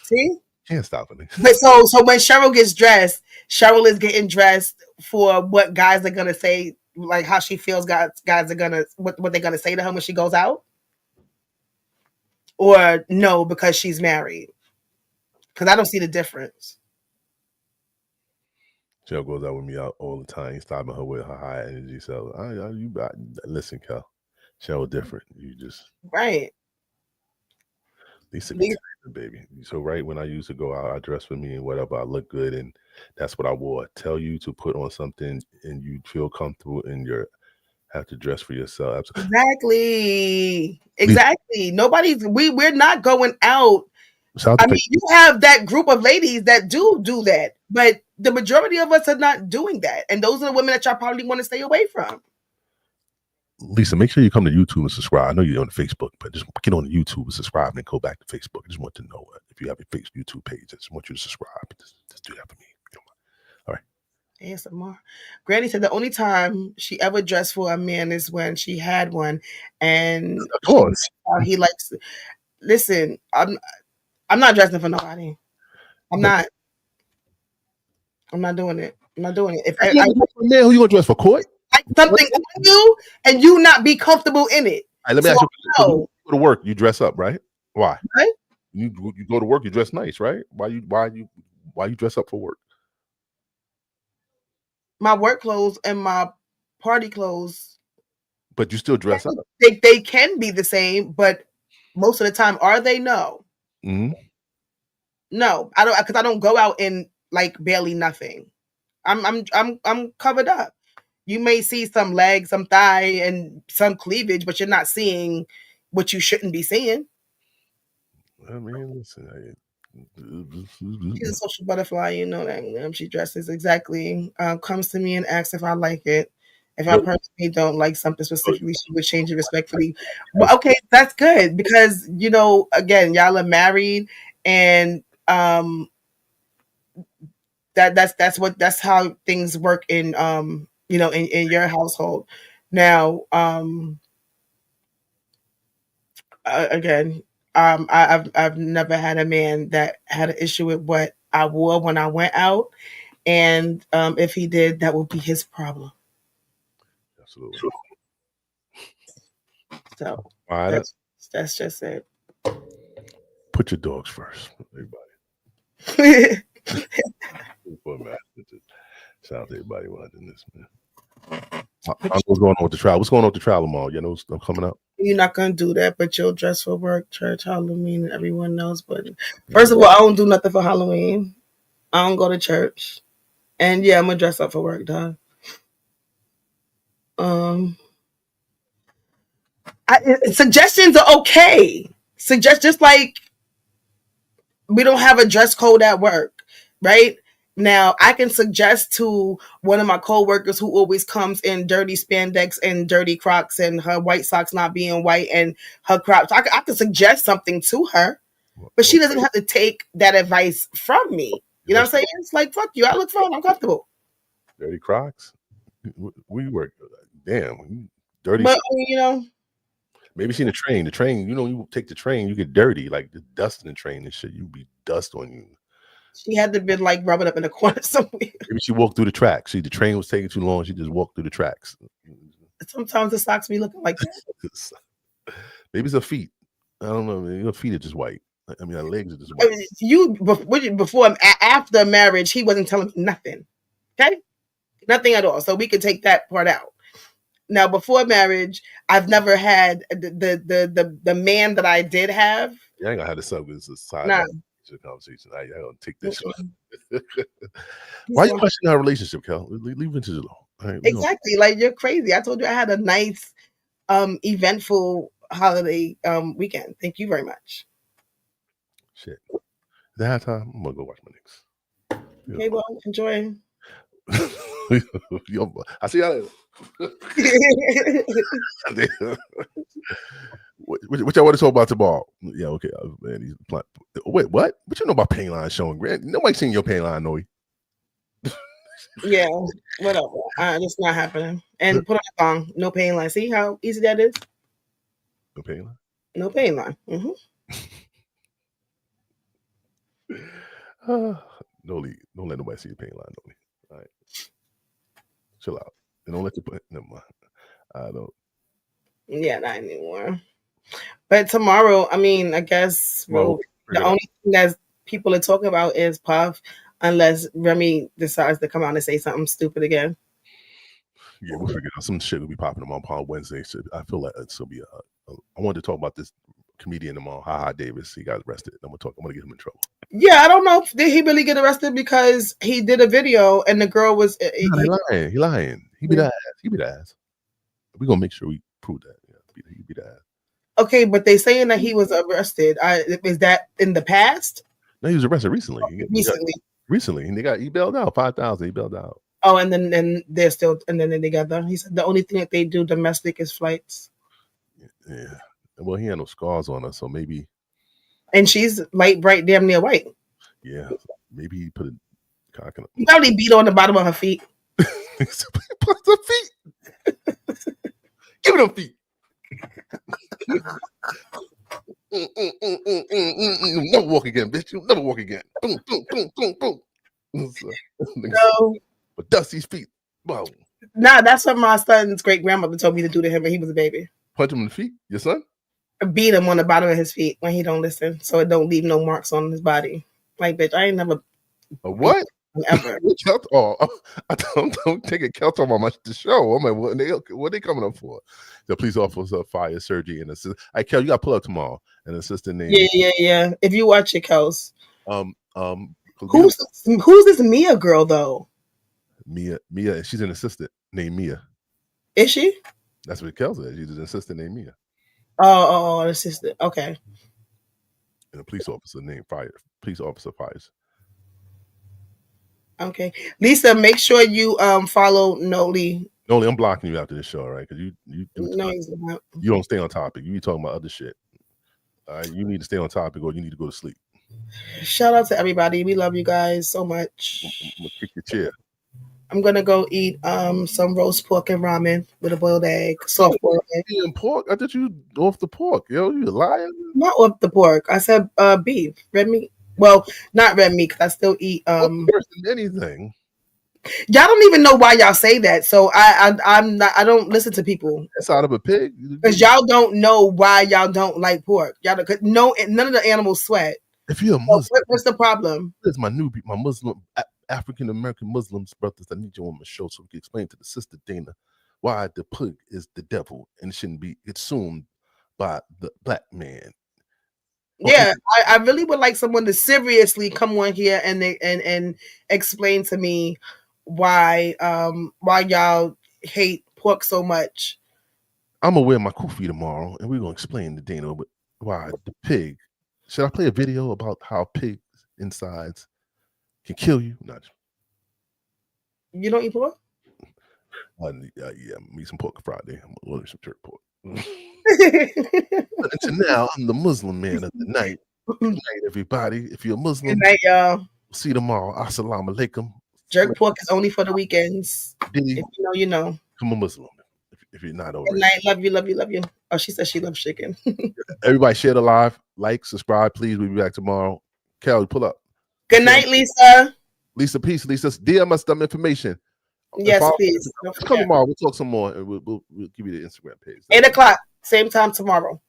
See? Can't stop it. But so when Cheryl gets dressed, Cheryl is getting dressed for what guys are gonna say, like how she feels guys are gonna what they're gonna say to her when she goes out, or no because she's married. Because I don't see the difference. Cheryl goes out with me out all the time. He's stopping her with her high energy. So listen, Cal. Cheryl different. You just right. Lisa be tight, baby. So right when I used to go out, I dress for me and whatever. I look good, and that's what I wore. Tell you to put on something, and you feel comfortable, and you have to dress for yourself. Exactly. We're not going out. I mean, you have that group of ladies that do that, but the majority of us are not doing that, and those are the women that y'all probably want to stay away from. Lisa, make sure you come to YouTube and subscribe. I know you're on Facebook, but just get on YouTube and subscribe and then go back to Facebook. I just want to know if you have a Facebook YouTube page. I just want you to subscribe. Just do that for me. All right. ASMR. Granny said the only time she ever dressed for a man is when she had one, and of course he likes. Listen, I'm not dressing for nobody. I'm not doing it. I'm not doing it. If man, who you gonna dress for? Court? Like something on you and you not be comfortable in it. All right, let me ask you. When you go to work, you dress up, right? Why? Right? You go to work, you dress nice, right? Why you dress up for work? My work clothes and my party clothes. But you still dress up. They can be the same, but most of the time, are they? No. Mm-hmm. No, I don't, because I don't go out in like barely nothing. I'm covered up. You may see some leg, some thigh, and some cleavage, but you're not seeing what you shouldn't be seeing. I mean, listen. She's a social butterfly, you know that. She dresses exactly. Comes to me and asks if I like it. If I personally don't like something specifically, she would change it respectfully. But okay, that's good because again, y'all are married, and that's how things work in in your household. Now, again, I've never had a man that had an issue with what I wore when I went out, and if he did, that would be his problem. Absolutely. So right, that's just it. Put your dogs first, everybody. Shout out to everybody watching this, man. What's going on with the trial? What's going on with the trial tomorrow? You know stuff coming up? You're not gonna do that, but you'll dress for work, church, Halloween, and everyone knows. But first of all, I don't do nothing for Halloween. I don't go to church, and yeah, I'm gonna dress up for work, dog. Suggestions are okay. Just like we don't have a dress code at work, right? Now, I can suggest to one of my coworkers who always comes in dirty spandex and dirty Crocs and her white socks not being white and her Crocs. I can suggest something to her, but she doesn't have to take that advice from me. You know what I'm saying? It's like, fuck you. I look fine. I'm comfortable. Dirty Crocs? We work. Damn. Dirty. But, maybe she in the train. The train, you take the train, you get dirty, like the dust in the train and shit. You be dust on you. She had to be like rubbing up in the corner somewhere. Maybe she walked through the tracks. See, the train was taking too long. She just walked through the tracks. Sometimes the socks be looking like that. Maybe it's her feet. I don't know. Maybe her feet are just white. I mean, her legs are just white. After marriage, he wasn't telling me nothing. Okay? Nothing at all. So we could take that part out. Now, before marriage, I've never had the man that I did have. Yeah, I ain't gonna have this up. It's a side conversation. I don't take this. Why are you questioning our relationship, Kel? Leave it to the law. Right, exactly. Like, you're crazy. I told you I had a nice, eventful holiday weekend. Thank you very much. Shit. That time, I'm gonna go watch my Knicks. Okay, well, enjoy. I see y'all later. What y'all want to talk about tomorrow? Yeah, okay. Man, wait, what? What you know about pain line showing? Nobody seen your pain line, Noe. Yeah, whatever. It's not happening. And put on a song. No pain line. See how easy that is? No pain line? No pain line. Mm-hmm. Noli, don't let nobody see your pain line, Noli. All right. Chill out. And don't let you put. Never mind. I don't. Yeah, not anymore. But tomorrow, I mean, I guess the only thing that people are talking about is Puff, unless Remy decides to come out and say something stupid again. Yeah, we'll figure it out. Some shit will be popping tomorrow on Wednesday. So I feel like it's gonna be. I wanted to talk about this comedian tomorrow, Ha Davis. He got arrested. I'm gonna get him in trouble. Yeah, I don't know. Did he really get arrested because he did a video and the girl was? He lying. He lying. He beat the ass. He beat the ass. We're gonna make sure we prove that. Yeah, he beat the ass. Okay, but they saying that he was arrested. Is that in the past? No, he was arrested recently. Recently, and he bailed out 5,000. He bailed out. Oh, and then they're still together. He said the only thing that they do domestic is flights. Yeah. Well, he had no scars on her, so maybe. And she's light, bright, damn near white. Yeah, maybe he put a cock in her. He probably beat her on the bottom of her feet. Put the feet. Give me them feet. Never walk again, bitch. You'll never walk again. Boom, boom, boom, boom, boom. No. But Dusty's feet. Wow. Nah, that's what my son's great grandmother told me to do to him when he was a baby. Punch him in the feet? Your son? Beat him on the bottom of his feet when he don't listen, so it don't leave no marks on his body. Like, bitch, I ain't never. A what? Ever. I don't take a count on the show. I'm like, what they coming up for? The police officer fired surgery and assistant. Kel, you got pull up tomorrow. An assistant named. Yeah. If you watch it, Kels. Who's this Mia girl though? Mia. She's an assistant named Mia. Is she? That's what Kel said. She's an assistant named Mia. Oh, an assistant. Okay. And a police officer fires. Okay, Lisa, make sure you follow Noli. Noli, I'm blocking you after this show, right? Because you not. You don't stay on topic. You be talking about other shit. All right, you need to stay on topic, or you need to go to sleep. Shout out to everybody. We love you guys so much. I'm gonna kick your chair. I'm gonna go eat some roast pork and ramen with a boiled egg, soft boiled egg. Eating pork? I thought you off the pork. Yo, you a liar? Not off the pork. I said beef, red meat. Well, not red meat because I still eat worse than anything. Y'all don't even know why y'all say that, so I'm not. I don't listen to people. That's out of a pig. Because y'all don't know why y'all don't like pork. Y'all don't, none of the animals sweat. If you're a Muslim, what's the problem? This is my Muslim African American Muslims brothers. I need you on my show so we can explain to the sister Dana why the pig is the devil and shouldn't be consumed by the black man. Yeah, I really would like someone to seriously come on here and explain to me why y'all hate pork so much. I'm gonna wear my kufi tomorrow, and we're gonna explain to Dana why the pig. Should I play a video about how pigs insides can kill you? Not. You don't eat pork? Yeah, I'm eat some pork Friday. I'm gonna order some jerk pork. Until now, I'm the Muslim man of the night. Good night, everybody. If you're a Muslim, good night, y'all. See you tomorrow. Assalamu alaikum. Jerk pork is only for the weekends. Diddy, if you know, you know. I'm a Muslim. If you're not already. Good night. Love you, love you, love you. Oh, she said she loves chicken. Everybody share the live, like, subscribe, please. We'll be back tomorrow. Cal, pull up. Good night, Lisa. Lisa, peace. Lisa, DM us some information. Yes, please. Come tomorrow. We'll talk some more, and we'll give you the Instagram page. 8 o'clock, same time tomorrow.